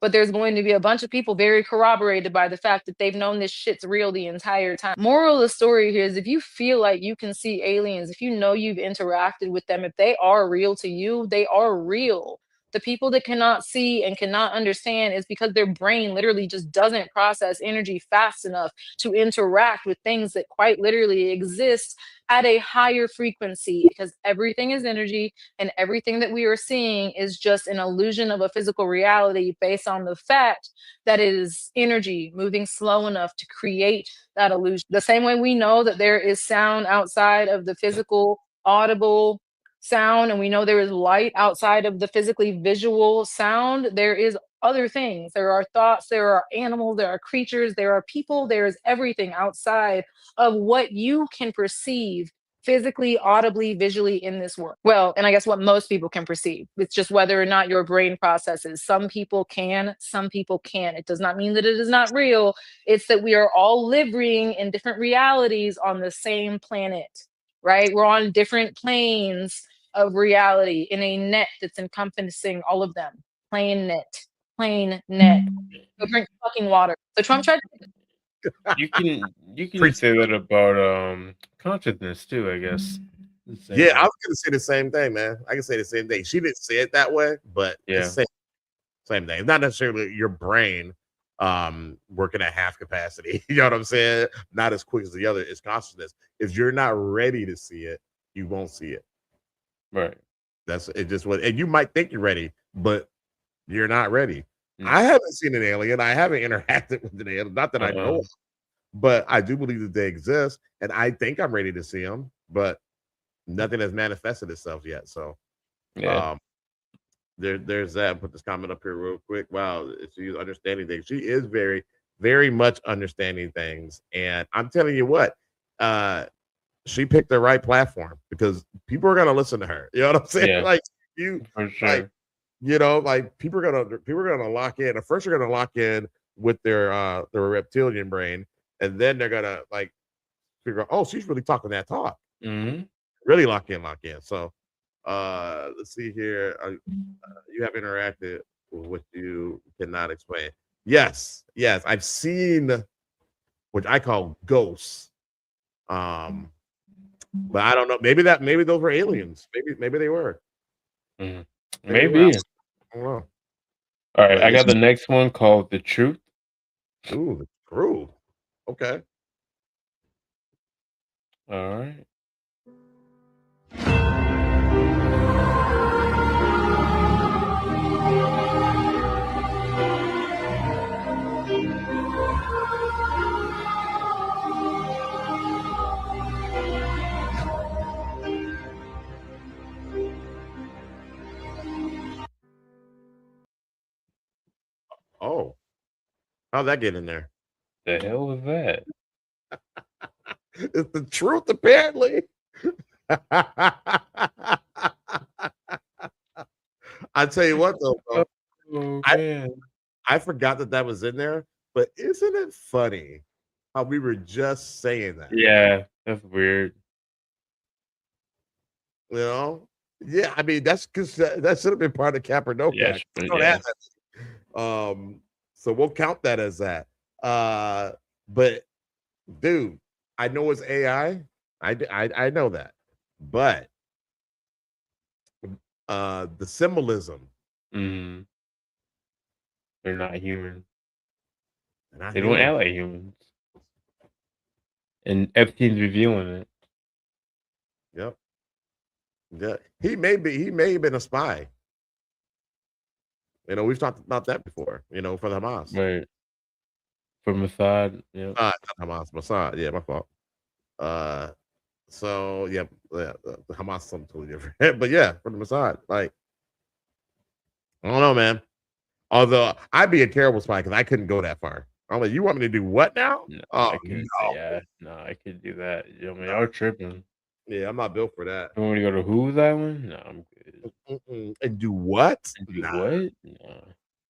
But there's going to be a bunch of people very corroborated by the fact that they've known this shit's real the entire time. Moral of the story here is if you feel like you can see aliens, if you know you've interacted with them, if they are real to you, they are real. The people that cannot see and cannot understand is because their brain literally just doesn't process energy fast enough to interact with things that quite literally exist at a higher frequency, because everything is energy and everything that we are seeing is just an illusion of a physical reality based on the fact that it is energy moving slow enough to create that illusion. The same way we know that there is sound outside of the physical audible sound, and we know there is light outside of the physically visual sound, there is other things. There are thoughts, there are animals, there are creatures, there are people, there is everything outside of what you can perceive physically, audibly, visually in this world. Well, and I guess what most people can perceive. It's just whether or not your brain processes. Some people can, some people can't. It does not mean that it is not real. It's that we are all living in different realities on the same planet, right? We're on different planes of reality in a net that's encompassing all of them. Plain net. Go drink fucking water. So Trump tried to You can say that about consciousness too, I guess. Yeah, I was gonna say the same thing, man. I can say the same thing. She didn't say it that way, but it's same thing. It's not necessarily your brain working at half capacity. You know what I'm saying? Not as quick as the other. It's consciousness. If you're not ready to see it, you won't see it. Right. That's it. Just what, and you might think you're ready, but you're not ready. I haven't seen an alien. I haven't interacted with an alien. Not that I know of, but I do believe that they exist, and I think I'm ready to see them. But nothing has manifested itself yet. So, there's that. Put this comment up here real quick. Wow, she's understanding things. She is very, very much understanding things, and I'm telling you what, she picked the right platform because people are gonna listen to her. You know what I'm saying? Yeah. Like You For like, sure. like people are gonna lock in. At first, they're gonna lock in with their reptilian brain, and then they're gonna like figure out, oh, she's really talking that talk. Mhm. Really lock in. So, let's see here. You have interacted with what you cannot explain. Yes, I've seen what I call ghosts. But I don't know. Maybe those were aliens. Maybe they were. Mhm. Maybe they were. Maybe. I don't know. Alright, But I it's got the next one called The Truth. ooh, the truth. Okay. Alright. Oh, how'd that get in there? The hell was that? It's the truth, apparently. I tell you what, though, bro. Oh, I man. I forgot that was in there. But isn't it funny how we were just saying that? Yeah, that's weird. You know? Yeah, I mean that's because that should have been part of Capernaum Yeah, Act. but Don't yeah. add that. So we'll count that as that. But dude, I know it's AI. I know that, but the symbolism, Mhm. They're not human. they're not They don't human. act like humans. And Epstein's revealing it. Yep. Yeah, he may have been a spy. We've talked about that before. For the Hamas. Right. For Mossad, yep. Not Hamas, Mossad. Yeah, my fault. So yeah, the Hamas is something totally different. But yeah, for the Mossad, like I don't know, man. Although I'd be a terrible spy because I couldn't go that far. I'm like, you want me to do what now? No, Oh I couldn't no, yeah, no, I couldn't do that. Man, y'all tripping. yeah, I'm not built for that. You want me to go to Who's Island? No, I'm good. And do what? And do Nah. what? No.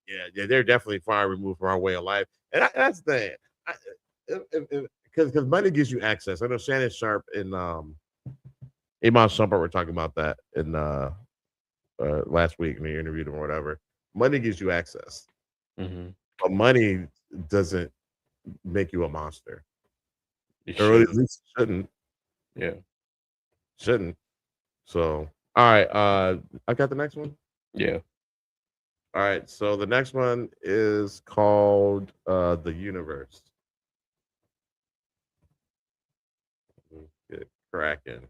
Yeah, they're definitely far removed from our way of life, and that's the thing. Because money gives you access. I know Shannon Sharp and Iman Shumpert were talking about that in last week when they interviewed him or whatever. Money gives you access, Mhm. but money doesn't make you a monster. It Or at shouldn't. least it shouldn't. Yeah. Shouldn't. So, all right. I got the next one. Yeah. All right. So the next one is called The Universe. Get cracking.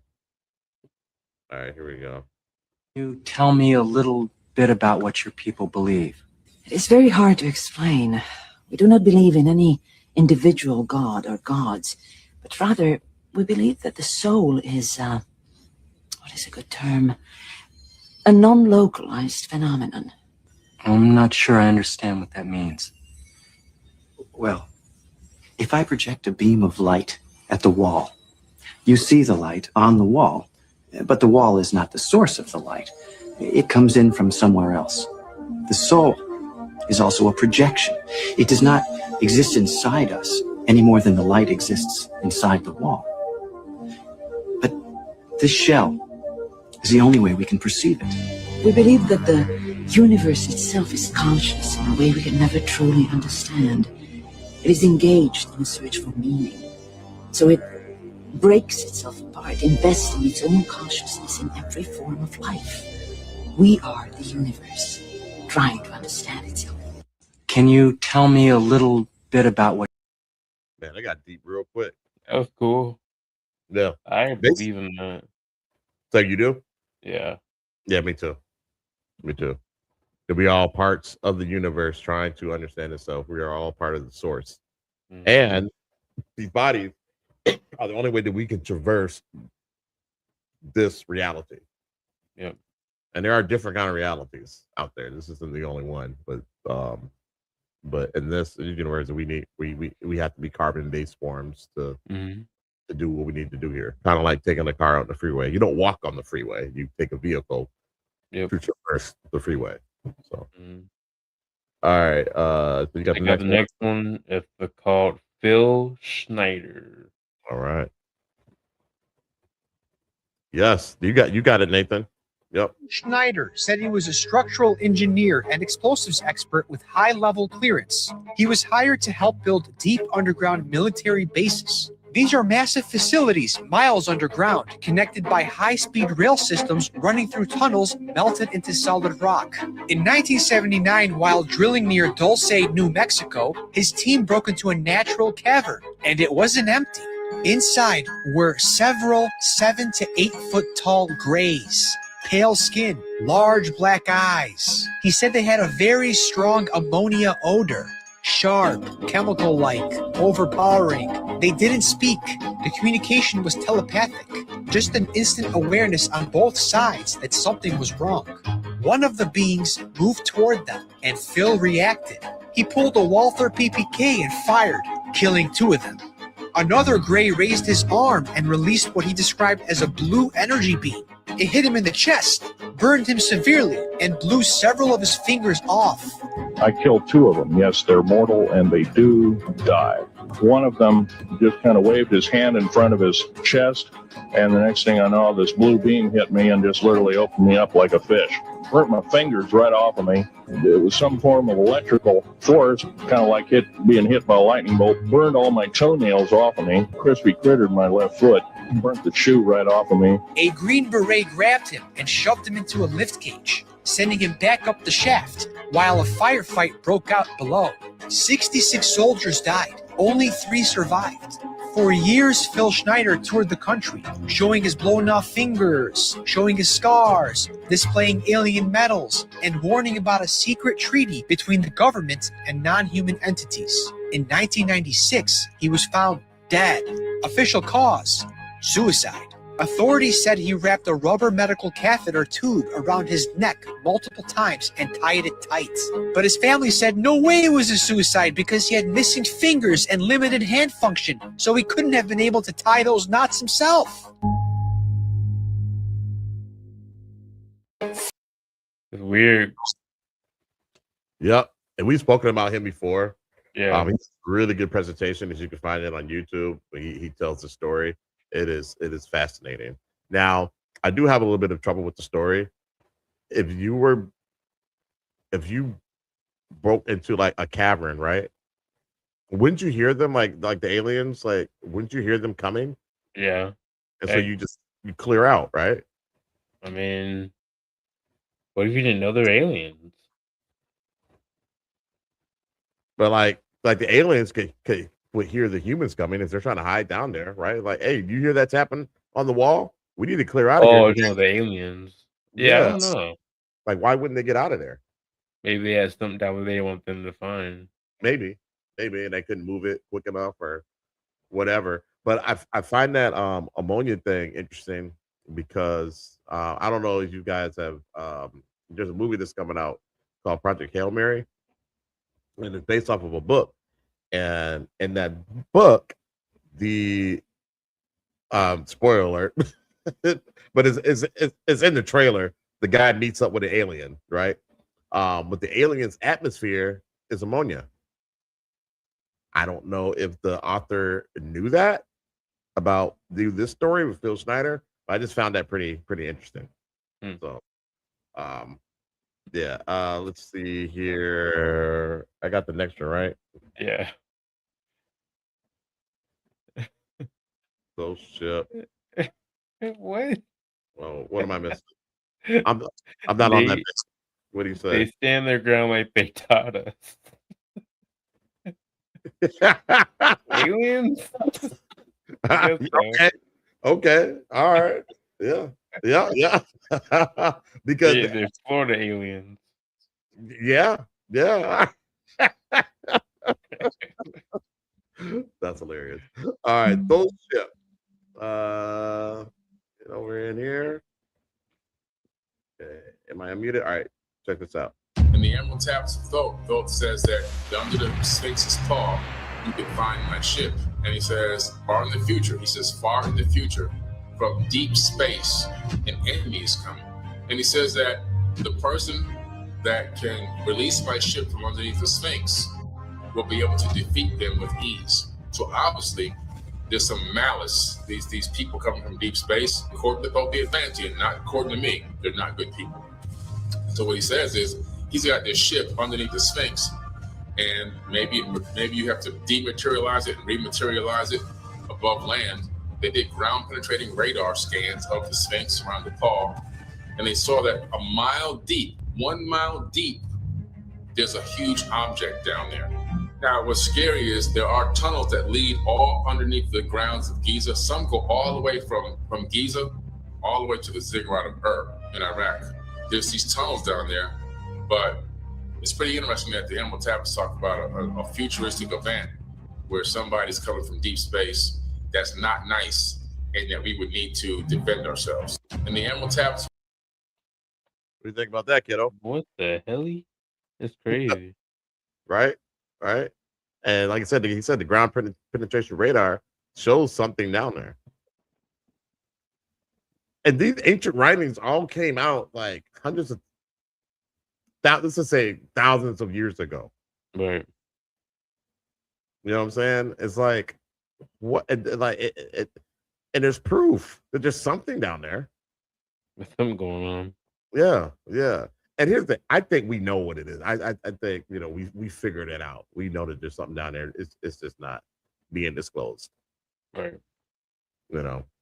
All right, here we go. You tell me a little bit about what your people believe. It is very hard to explain. We do not believe in any individual god or gods, but rather we believe that the soul is, what is a good term? A non-localized phenomenon. I'm not sure I understand what that means. Well, if I project a beam of light at the wall, you see the light on the wall, but the wall is not the source of the light. It comes in from somewhere else. The soul is also a projection. It does not exist inside us any more than the light exists inside the wall. But this shell is the only way we can perceive it. We believe that the universe itself is conscious in a way we can never truly understand. It is engaged in a search for meaning. So it breaks itself apart, investing its own consciousness in every form of life. We are the universe, trying to understand itself. Can you tell me a little bit about what... Man, I got deep real quick. That was cool. Yeah. I believe in that. So you do? Yeah. Yeah, me too. Me too. That we all parts of the universe trying to understand itself. We are all part of the source. Mhm. And these bodies are the only way that we can traverse this reality. Yep. And there are different kind of realities out there. This isn't the only one, but in this universe, we have to be carbon-based forms to Mhm. do what we need to do here. Kind of like taking a car out on the freeway. You don't walk on the freeway. You take a vehicle Yep. to traverse the freeway. So, Mhm. all right. So you got I the got next the one. next one. It's called Phil Schneider. All right. Yes, you got it, Nathan. Yep. Schneider said he was a structural engineer and explosives expert with high-level clearance. He was hired to help build deep underground military bases. These are massive facilities miles underground, connected by high-speed rail systems running through tunnels melted into solid rock. In 1979, while drilling near Dulce, New Mexico, his team broke into a natural cavern, and it wasn't empty. Inside were several 7 to 8 foot tall grays. Pale skin, large black eyes. He said they had a very strong ammonia odor. Sharp, chemical-like, overpowering. They didn't speak. The communication was telepathic. Just an instant awareness on both sides that something was wrong. One of the beings moved toward them, and Phil reacted. He pulled a Walther PPK and fired, killing 2 of them. Another gray raised his arm and released what he described as a blue energy beam. It hit him in the chest, burned him severely, and blew several of his fingers off. I killed 2 of them. Yes, they're mortal and they do die. One of them just kind of waved his hand in front of his chest, and the next thing I know, this blue beam hit me and just literally opened me up like a fish. Burnt my fingers right off of me. It was some form of electrical force, kind of like being hit by a lightning bolt. Burned all my toenails off of me. Crispy crittered my left foot. Burnt the shoe right off of me. A Green Beret grabbed him and shoved him into a lift cage, sending him back up the shaft, while a firefight broke out below. 66 soldiers died. Only 3 survived. For years, Phil Schneider toured the country, showing his blown-off fingers, showing his scars, displaying alien medals, and warning about a secret treaty between the government and non-human entities. In 1996, he was found dead. Official cause: suicide. Authorities said he wrapped a rubber medical catheter tube around his neck multiple times and tied it tight. But his family said no way it was a suicide because he had missing fingers and limited hand function, so he couldn't have been able to tie those knots himself. It's weird. Yep. And we've spoken about him before. Yeah. He's a really good presentation, as you can find it on YouTube. He tells the story. It is fascinating. Now, I do have a little bit of trouble with the story. If you broke into like a cavern, right? Wouldn't you hear them like the aliens? Like, wouldn't you hear them coming? Yeah. And so you clear out, right? I mean, what if you didn't know they're aliens? But like the aliens would hear the humans coming if they're trying to hide down there, right? Like, hey, you hear that's happening on the wall? We need to clear out of here. Oh, you know, the aliens. Yeah, I don't know. Like, why wouldn't they get out of there? Maybe they had something that they want them to find. Maybe, and they couldn't move it quick enough or whatever. But I find that ammonia thing interesting because I don't know if you guys have. There's a movie that's coming out called Project Hail Mary, and it's based off of a book. And in that book, the spoiler alert, but it's in the trailer. The guy meets up with an alien, right? But the alien's atmosphere is ammonia. I don't know if the author knew that about this story with Phil Schneider, but I just found that pretty interesting. So, yeah. Let's see here. I got the next one right. Yeah. So shit. What? Well, what am I missing? I'm not on that list. What do you say? They stand their ground like they taught us. Aliens? Okay. All right. Yeah. Because they're Florida aliens. Yeah. That's hilarious. All right, those ship. Get over in here. Okay. Am I unmuted? All right, check this out. In the Emerald Tablets of Thoth, Thoth says that under the Sphinx's paw, you can find my ship. And he says, far in the future, far in the future, from deep space, an enemy is coming. And he says that The person that can release my ship from underneath the Sphinx will be able to defeat them with ease. So obviously, there's some malice. These people coming from deep space, according to both the Atlantean, not according to me, they're not good people. So what he says is, he's got this ship underneath the Sphinx, and maybe you have to dematerialize it and rematerialize it above land. They did ground penetrating radar scans of the Sphinx around the paw, and they saw that a mile deep, 1 mile deep, there's a huge object down there. Now, what's scary is there are tunnels that lead all underneath the grounds of Giza. Some go all the way from Giza all the way to the ziggurat of Ur in Iraq. There's these tunnels down there, but it's pretty interesting that the Animal Tablets talk about a futuristic event where somebody's coming from deep space that's not nice and that we would need to defend ourselves. And the Animal Tablets. What do you think about that, kiddo? What the hell? It's crazy. Right? And like I said, he said the ground penetration radar shows something down there. And these ancient writings all came out like hundreds of let's just say thousands of years ago. Right. You know what I'm saying? It's like what and there's proof that there's something down there. There's something going on. Yeah. And here's the thing, I think we know what it is. I think, we figured it out. We know that there's something down there. It's just not being disclosed. Right.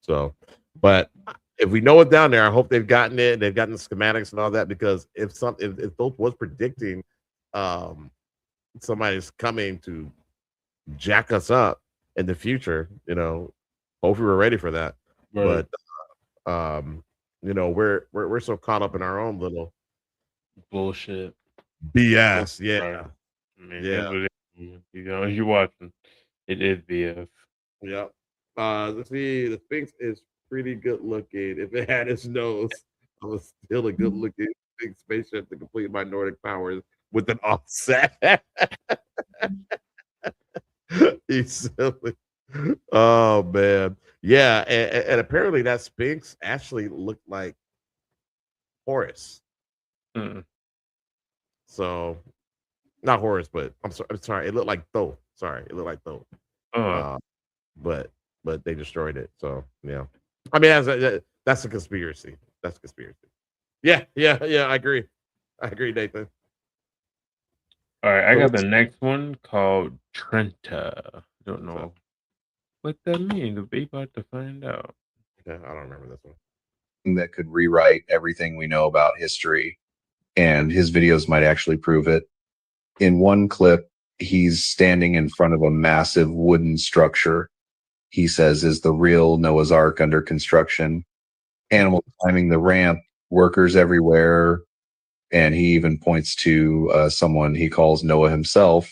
So, but if we know what's down there, I hope they've gotten it. They've gotten the schematics and all that, because if those was predicting somebody's coming to jack us up in the future, hopefully we're ready for that. Right. But we're so caught up in our own little bullshit. BS. Yeah. I mean, you're watching. It is BS. Yep. Let's see. The Sphinx is pretty good looking. If it had its nose, I was still a good looking big spaceship to complete my Nordic powers with an offset. He's silly. Oh man. Yeah, and apparently that Sphinx actually looked like Horus. So not Horus, but I'm sorry. It looked like Thoth. Sorry, it looked like Thoth. But they destroyed it. So yeah, I mean that's a conspiracy. That's a conspiracy. Yeah. I agree, Nathan. All right, I got the next one called Trenta. Don't know what that means. We're about to find out. Okay, I don't remember this one. That could rewrite everything we know about history, and his videos might actually prove it. In one clip, he's standing in front of a massive wooden structure. He says is the real Noah's Ark under construction. Animals climbing the ramp, workers everywhere, and he even points to someone he calls Noah himself.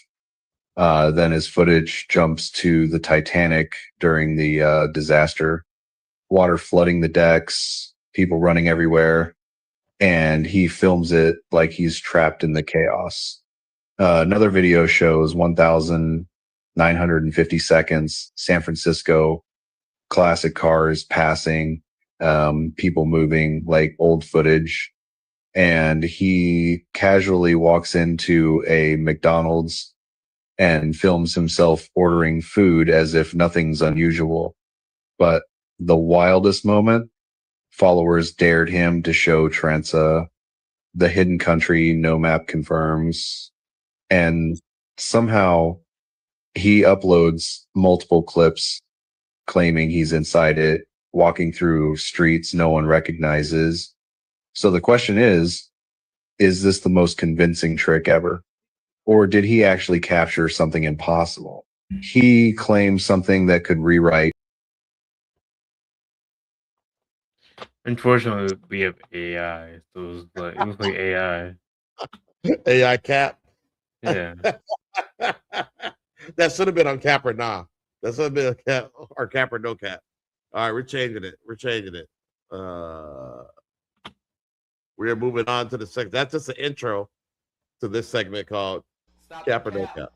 Then his footage jumps to the Titanic during the disaster, water flooding the decks, people running everywhere, and he films it like he's trapped in the chaos. Another video shows 1,950 seconds, San Francisco, classic cars passing, people moving, like old footage. And he casually walks into a McDonald's and films himself ordering food as if nothing's unusual. But the wildest moment, followers dared him to show Trenza, the hidden country no map confirms, and somehow he uploads multiple clips claiming he's inside it, walking through streets no one recognizes. So the question is this the most convincing trick ever? Or did he actually capture something impossible? He claims something that could rewrite. Unfortunately, we have AI, so it was like AI. AI cap. Yeah. That should have been on cap or nah. That should have been a cap or cap or no cap. All right, we're changing it. We're moving on to the second. That's just the intro to this segment called Cap or No Cap.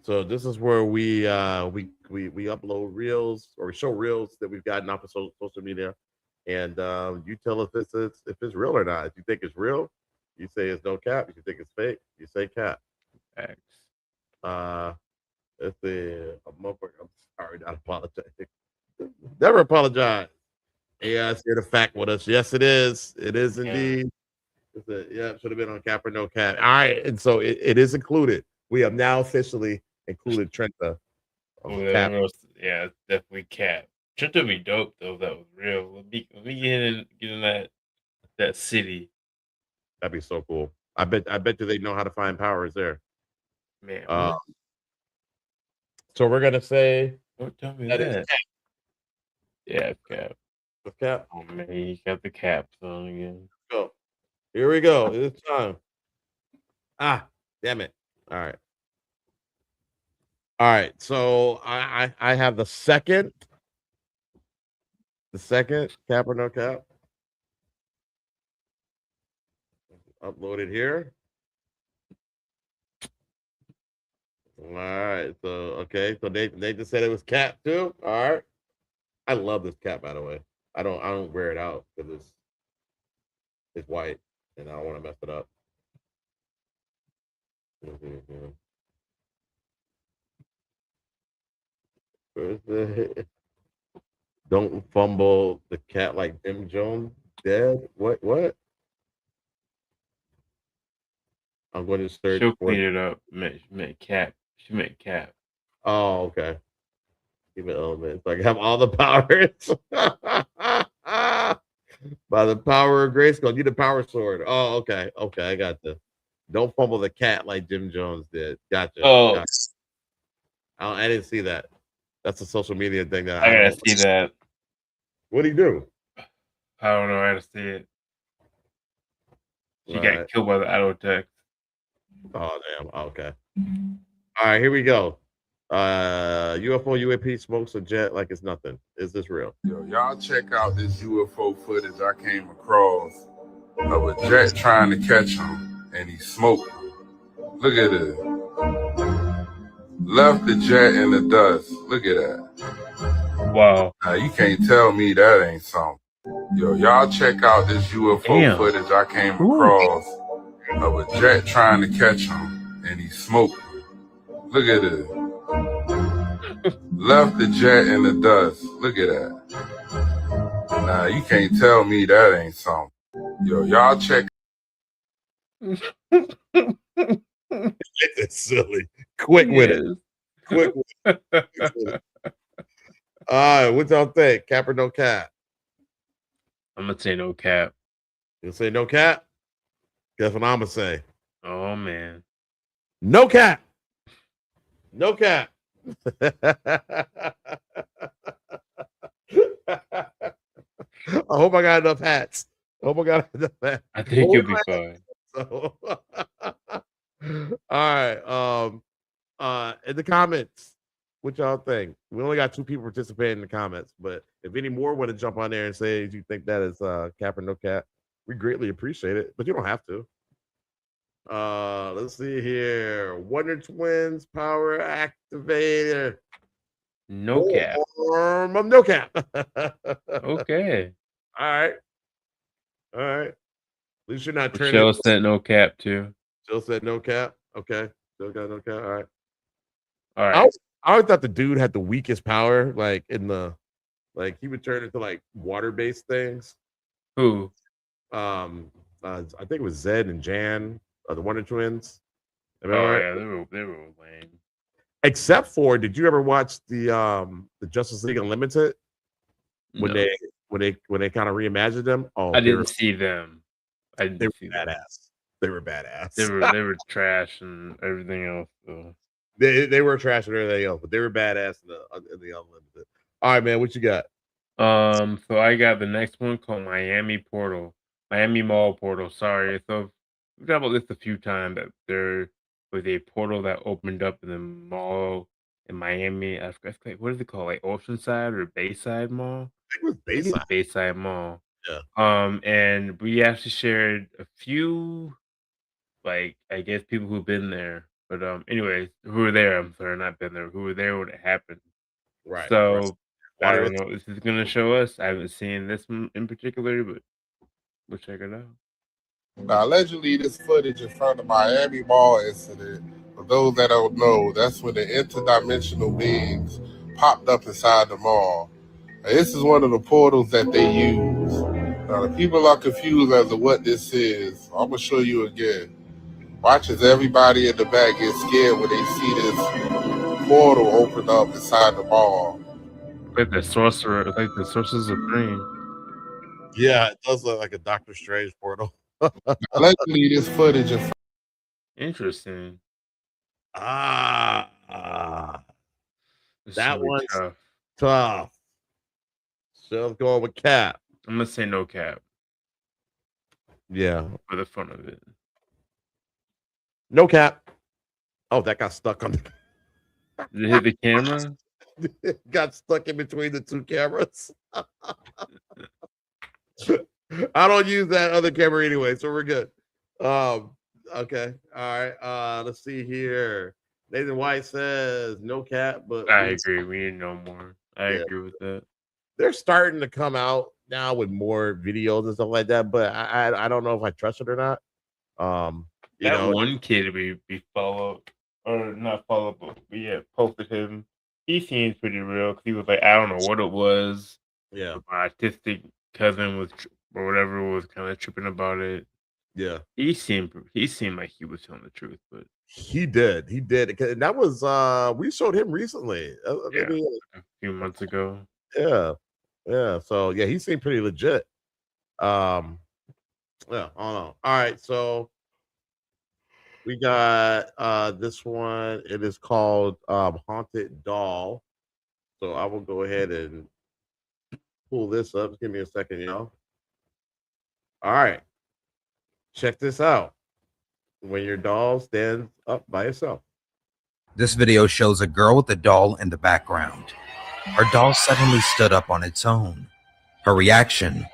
So this is where we upload reels, or we show reels that we've gotten off of social media, and you tell us if it's real or not. If you think it's real, you say it's no cap. If you think it's fake, you say cap. Facts. Let's see. I'm sorry, not apologizing. Never apologize. Yeah, it's here to fact with us. Yes, it is. It is indeed. Yeah, it should have been on cap or no cap. All right, and so it is included. We have now officially included Trenta. Cap. Yeah, it's definitely cap. Trenta would be dope though. If that was real. We'll be getting that city. That'd be so cool. I bet you they know how to find powers there. Man. So we're gonna say don't tell me that that. is cap. Yeah, it's cap. It's cap. Oh man, you got the caps on again. Go. Here we go. It's time. Damn it. All right. All right. So I have the second cap or no cap. Upload it here. All right. So okay. So they just said it was cap too. All right. I love this cap, by the way. I don't wear it out because it's white and I don't want to mess it up. Don't fumble the cat like Jim Jones dead. What? I'm going to search. She'll clean it up. Make cap. She make cap. Oh, okay. Give it elements. Like have all the powers. By the power of Grayskull, you the power sword. Oh, okay. Okay, I got this. Don't fumble the cat like Jim Jones did. Gotcha. Oh. Gotcha. I didn't see that. That's a social media thing that I gotta see that. What do you do? I don't know how to see it. She got killed by the auto text. Oh damn. Okay. All right, here we go. UFO UAP smokes a jet like it's nothing. Is this real? Yo, y'all check out this UFO footage I came across of a jet trying to catch him, and he smoked him. Look at it. Left the jet in the dust. Look at that. Wow. Now, you can't tell me that ain't something. Yo, y'all check out this UFO footage I came across of a jet trying to catch him, and he smoked him. Look at it. Left the jet in the dust. Look at that. Nah, you can't tell me that ain't something. Yo, y'all check. It's silly. Quick with it. Quick with it. All right, what y'all think? Cap or no cap? I'm gonna say no cap. You'll say no cap? Guess what I'm gonna say? Oh man. No cap. No cap. I hope I got enough hats. I hope I got enough hats. I think you'll be fine. So, all right. In the comments, what y'all think? We only got 2 people participating in the comments, but if any more want to jump on there and say you think that is cap or no cap, we greatly appreciate it. But you don't have to. Let's see here. Wonder Twins power activator. No cap. No cap. Okay. All right. At least you're not turning. Michelle said no cap too. Jill said no cap. Okay. Still got no cap. All right. All right. I always thought the dude had the weakest power, like in the he would turn into like water-based things. Who? I think it was Zed and Jan, the Wonder Twins. Oh yeah, they were lame. Except for, did you ever watch the Justice League Unlimited when No. they kind of reimagined them? Oh, I didn't see them. They were badass. They were badass. They were trash and everything else. So. They were trash and everything else, but they were badass in the Unlimited. All right, man, what you got? So I got the next one called Miami Mall Portal. Sorry, so we've talked about this a few times that there was a portal that opened up in the mall in Miami. I forget, what is it called? Like Oceanside or Bayside Mall? I think it was Bayside. Bayside Mall. Yeah. And we actually shared a few, like I guess people who've been there. But anyways, who were there? I'm sorry, not been there. Who were there when it happened? Right. So I don't know what this is gonna show us. I haven't seen this one in particular, but we'll check it out. Now, allegedly, this footage in front of Miami Mall incident, for those that don't know, that's when the interdimensional beings popped up inside the mall. Now, this is one of the portals that they use. Now, the people are confused as to what this is. I'm going to show you again. Watch as everybody in the back gets scared when they see this portal open up inside the mall. Like the sorcerer, like the Sorcerer Supreme. Yeah, it does look like a Doctor Strange portal. Allegedly, this footage in Interesting. that really one's tough. tough. So I'm going with Cap. I'm gonna say no cap Yeah, for the fun of it. no Cap. Oh, that got stuck on. Did it hit the camera? Got stuck in between the two cameras. I don't use that other camera anyway, so we're good. Okay. All right. Let's see here. Nathan White says no cap, but I agree. We need no more. I Yeah. agree with that. They're starting to come out now with more videos and stuff like that, but I don't know if I trust it or not. You That know, one kid we followed, or not followed, but we had posted him. He seems pretty real because he was like, I don't know what it was. Yeah. But my autistic cousin was, or whatever, was kind of tripping about it. Yeah. He seemed like he was telling the truth, but he did. And that was we showed him recently. yeah, Maybe a few months ago. Yeah. So yeah, he seemed pretty legit. Yeah, I don't know. All right, so we got this one. It is called Haunted Doll. So I will go ahead and pull this up. Give me a second, y'all. All right. Check this out. When your doll stands up by itself. This video shows a girl with a doll in the background. Her doll suddenly stood up on its own. Her reaction,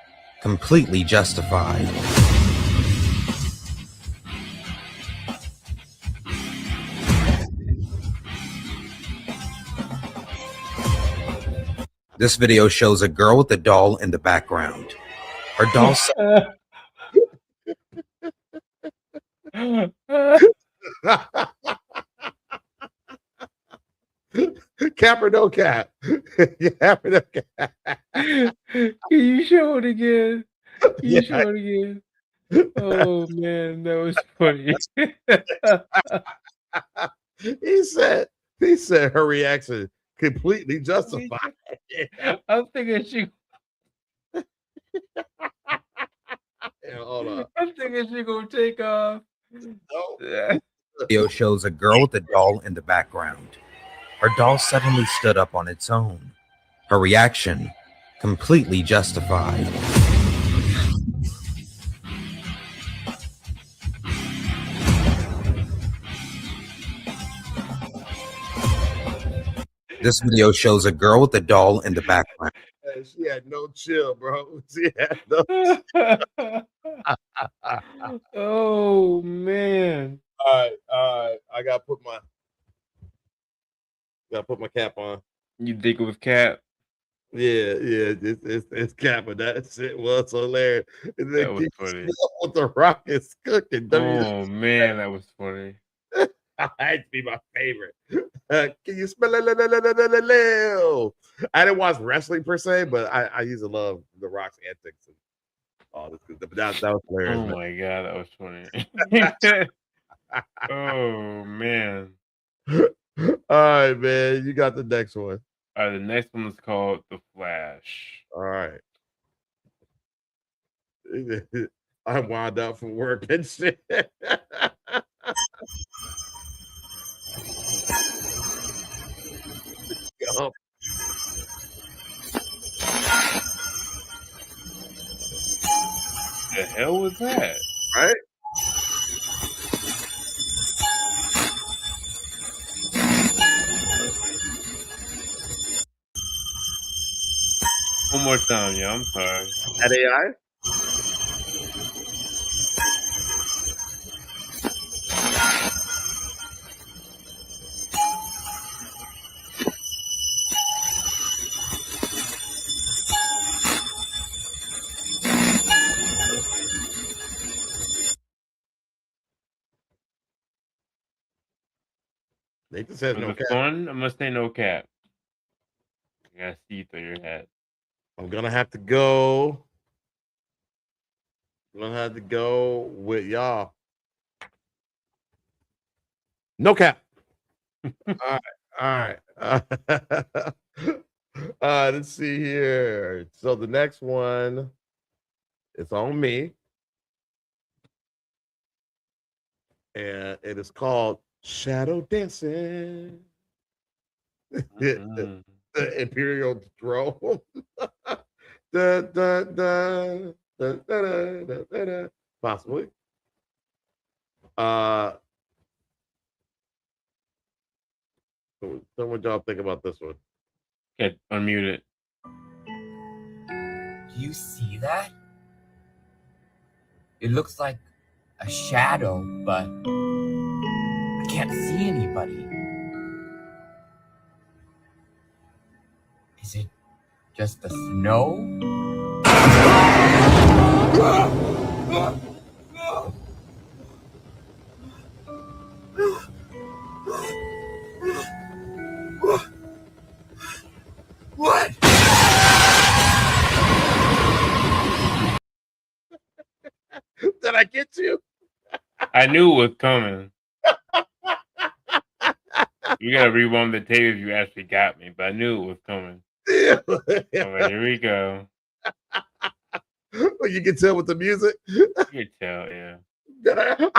completely justified. This video shows a girl with a doll in the background. Her doll Cap or no cap? Cap or no cap? Can you show it again? Can you Yeah. show it again? Oh man, that was funny. he said her reaction completely justified. I'm thinking she. Yeah, hold on. I'm thinking she gonna take off. No. video shows a girl with a doll in the background. Her doll suddenly stood up on its own. Her reaction, completely justified. This video shows a girl with a doll in the background. She had no chill, bro. She had no. Oh man. All right. I gotta put my cap on. You think it was Cap? Yeah, it's cap, but that shit was hilarious. And That then was keep funny. what the rock is cooking. Oh man, that was funny. That'd be my favorite. Can you smell it? I didn't watch wrestling per se, but I used to love the Rock's antics and all this good stuff. But that was hilarious. Oh man. my god, that was funny. Oh man. All right, man. You got the next one. All right, the next one is called The Flash. All right. I wound up from work and shit. Yo. The hell was that? Right? One more time, yeah. I'm sorry. At AI? Nathan says For no the cap. fun, I'm gonna say no cap. I gotta see through your head. I'm gonna have to go. I'm gonna have to go with y'all. No cap. All right. Let's see here. So the next one, it's on me, and it is called Shadow Dancing. The Imperial Throne. Da, da, da, da, da, da, da, da. Possibly. So what y'all think about this one? Okay, unmute it. Do you see that? It looks like a shadow, but I can't see anybody. Is it just the snow? What? Did I get you? I knew it was coming. You gotta rewind the tape if you actually got me, but I knew it was coming. Alright, here we go. Well, you can tell with the music. You can tell, yeah.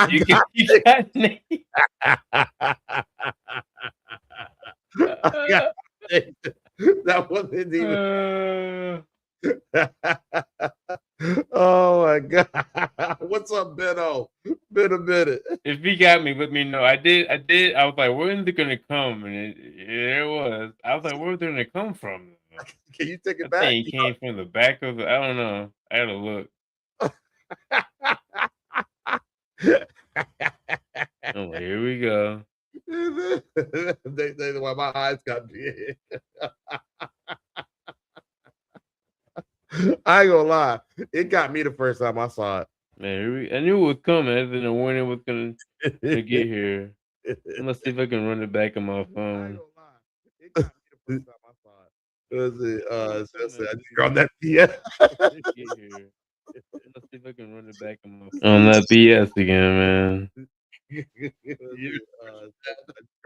You got me. That wasn't even. Oh my god! What's up, Benno? Been a minute. If he got me, let me know. I did. I was like, where's it gonna come? And there it was. I was like, where's it gonna come from? Can you take it I back? think it came from the back of the. I don't know. I had to look. I'm like, here we go. They why my eyes got big. I ain't gonna lie, it got me the first time I saw it. Man, I knew it was coming. I didn't know when it was gonna get here. Let's see if I can run it back on my phone. It got me the first time I saw it. I just got that PS. Let's see if I can run it back on my phone. On that BS again, man.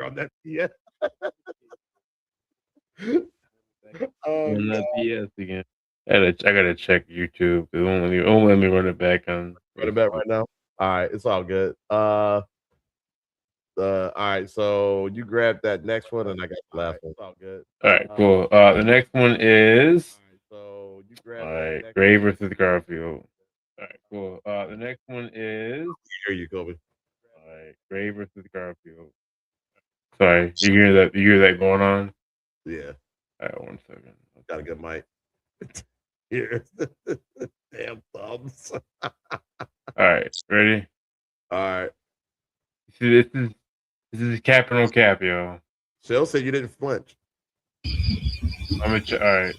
On that PS. On that BS again. I gotta check YouTube. It won't let me run it back on. Run it back right now. All right, it's all good. All right, so you grab that next one, and I got the last one. It's all good. All right, cool. The next one is. So you grab. All right, Gray versus Garfield. All right, cool. The next one is. Here you, Kobe. All right, Gray versus Garfield. Sorry, you hear that? You hear that going on? Yeah. All right, 1 second. Got a good mic. Here, damn thumbs. All right, ready? All right. See, this is cap and no cap, yo. Shell said you didn't flinch. I'm gonna all right.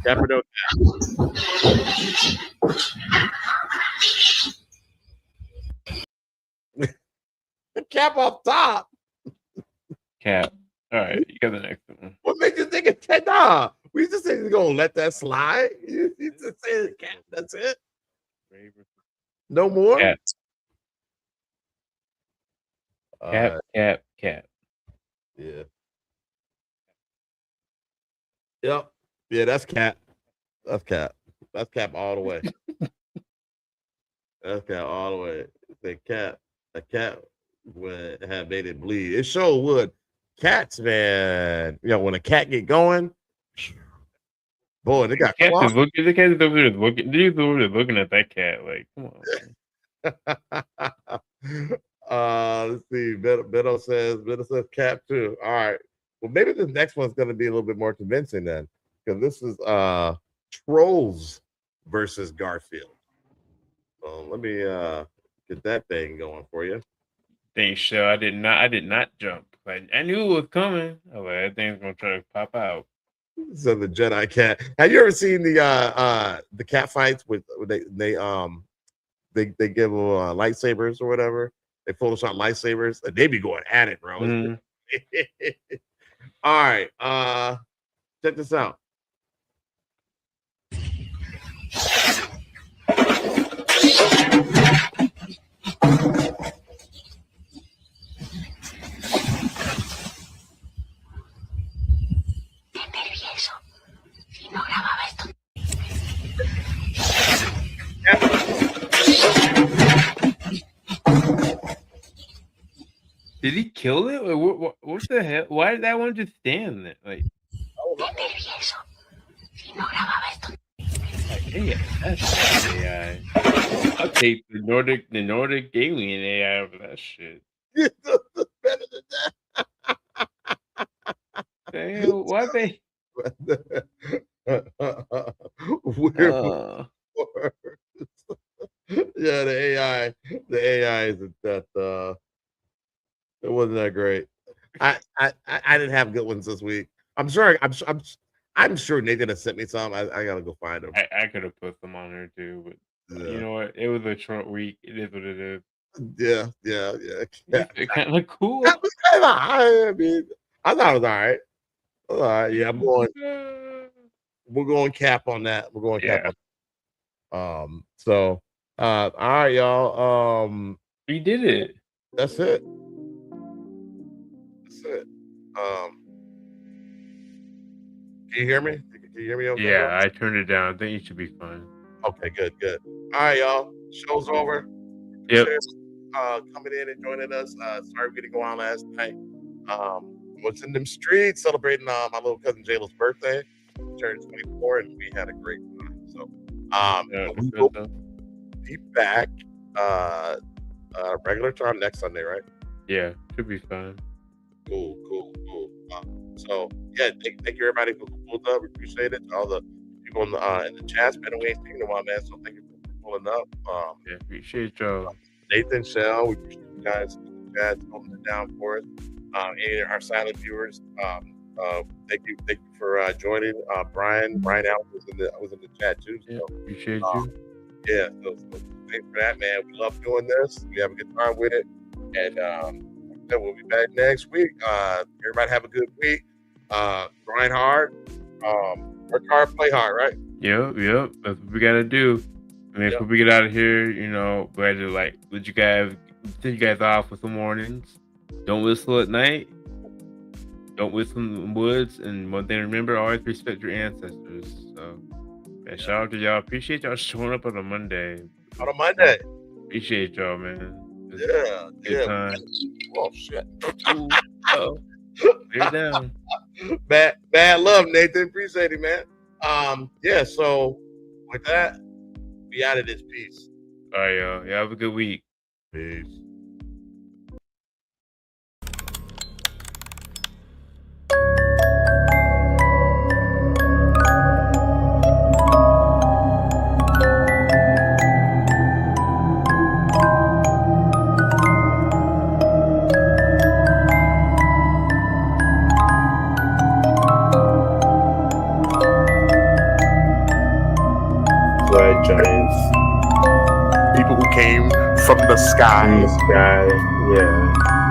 Cap or no cap? Cap off top. Cap. All right, you got the next one. What made you think it's nah? We just ain't gonna let that slide. You just say cap. That's it. No more. Cap. Cap. Yeah. Yep. Yeah, that's cap. That's cap. That's cap all the way. That's cap all the way. The cap. A cat would have made it bleed. It sure would. Cats, man. You know, when a cat get going, boy, they got The cat claws. is looking. The cat is over there looking. Dude's over there looking at that cat. Like, come on. Let's see. Beto says cap too. All right. Well, maybe the next one's gonna be a little bit more convincing then. Because this is Trolls versus Garfield. So let me get that thing going for you. Thanks, Shell. I did not jump. Like, I knew it was coming. I was like, that thing's gonna try to pop out. So the Jedi cat. Have you ever seen the cat fights with they give them lightsabers or whatever? They Photoshop lightsabers and they be going at it, bro. Mhm. All right, check this out. Did he kill it? What the hell? Why did that one just stand there? Like, yeah, that's AI. I'll take the Nordic alien AI over that shit. Better than that. Damn, why they? Weird yeah, the AI isn't that it wasn't that great. I didn't have good ones this week. I'm sure Nathan has sent me some. I gotta go find them. I could have put some on there too, but you know what? It was a short week. It is what it is. Yeah. It's kind of cool. That was kind of high. I mean, I thought it was all right. All right, yeah, we're going cap on that. We're going cap on so all right, y'all. We did it. That's it. Can you hear me? Can you hear me okay? Yeah, I turned it down. I think it should be fine. Okay, good. All right, y'all. Show's over. Yep. Coming in and joining us. Sorry we didn't go on last night. Was in them streets celebrating my little cousin Jayla's birthday. She turned 24 and we had a great time. So we will be back regular time next Sunday, right? Yeah, should be fine. Cool. So yeah, thank you everybody who pulled up. We appreciate it. All the people in the chat, man, we ain't seen in a while, man. So thank you for pulling up. Yeah, appreciate y'all. Nathan, Shell, we appreciate you guys in the chat holding it down for us. Any of our silent viewers, thank you for joining. Brian Allen was in the chat too. So, appreciate you. Yeah, so thanks for that, man. We love doing this. We have a good time with it, and we'll be back next week. Everybody have a good week. Grind hard, work hard, play hard, right? Yep. That's what we gotta do. I mean, if we get out of here, we had to let you guys off with some warnings. Don't whistle at night. Don't whistle in the woods. And one thing to remember, always respect your ancestors. So, shout out to y'all. Appreciate y'all showing up on a Monday. Appreciate y'all, man. Good time. Oh, shit. Clear down. Bad love, Nathan. Appreciate it, man. So with that, we out of this piece. All right, y'all. Have a good week. Peace. Giants. People who came from the sky. Yeah.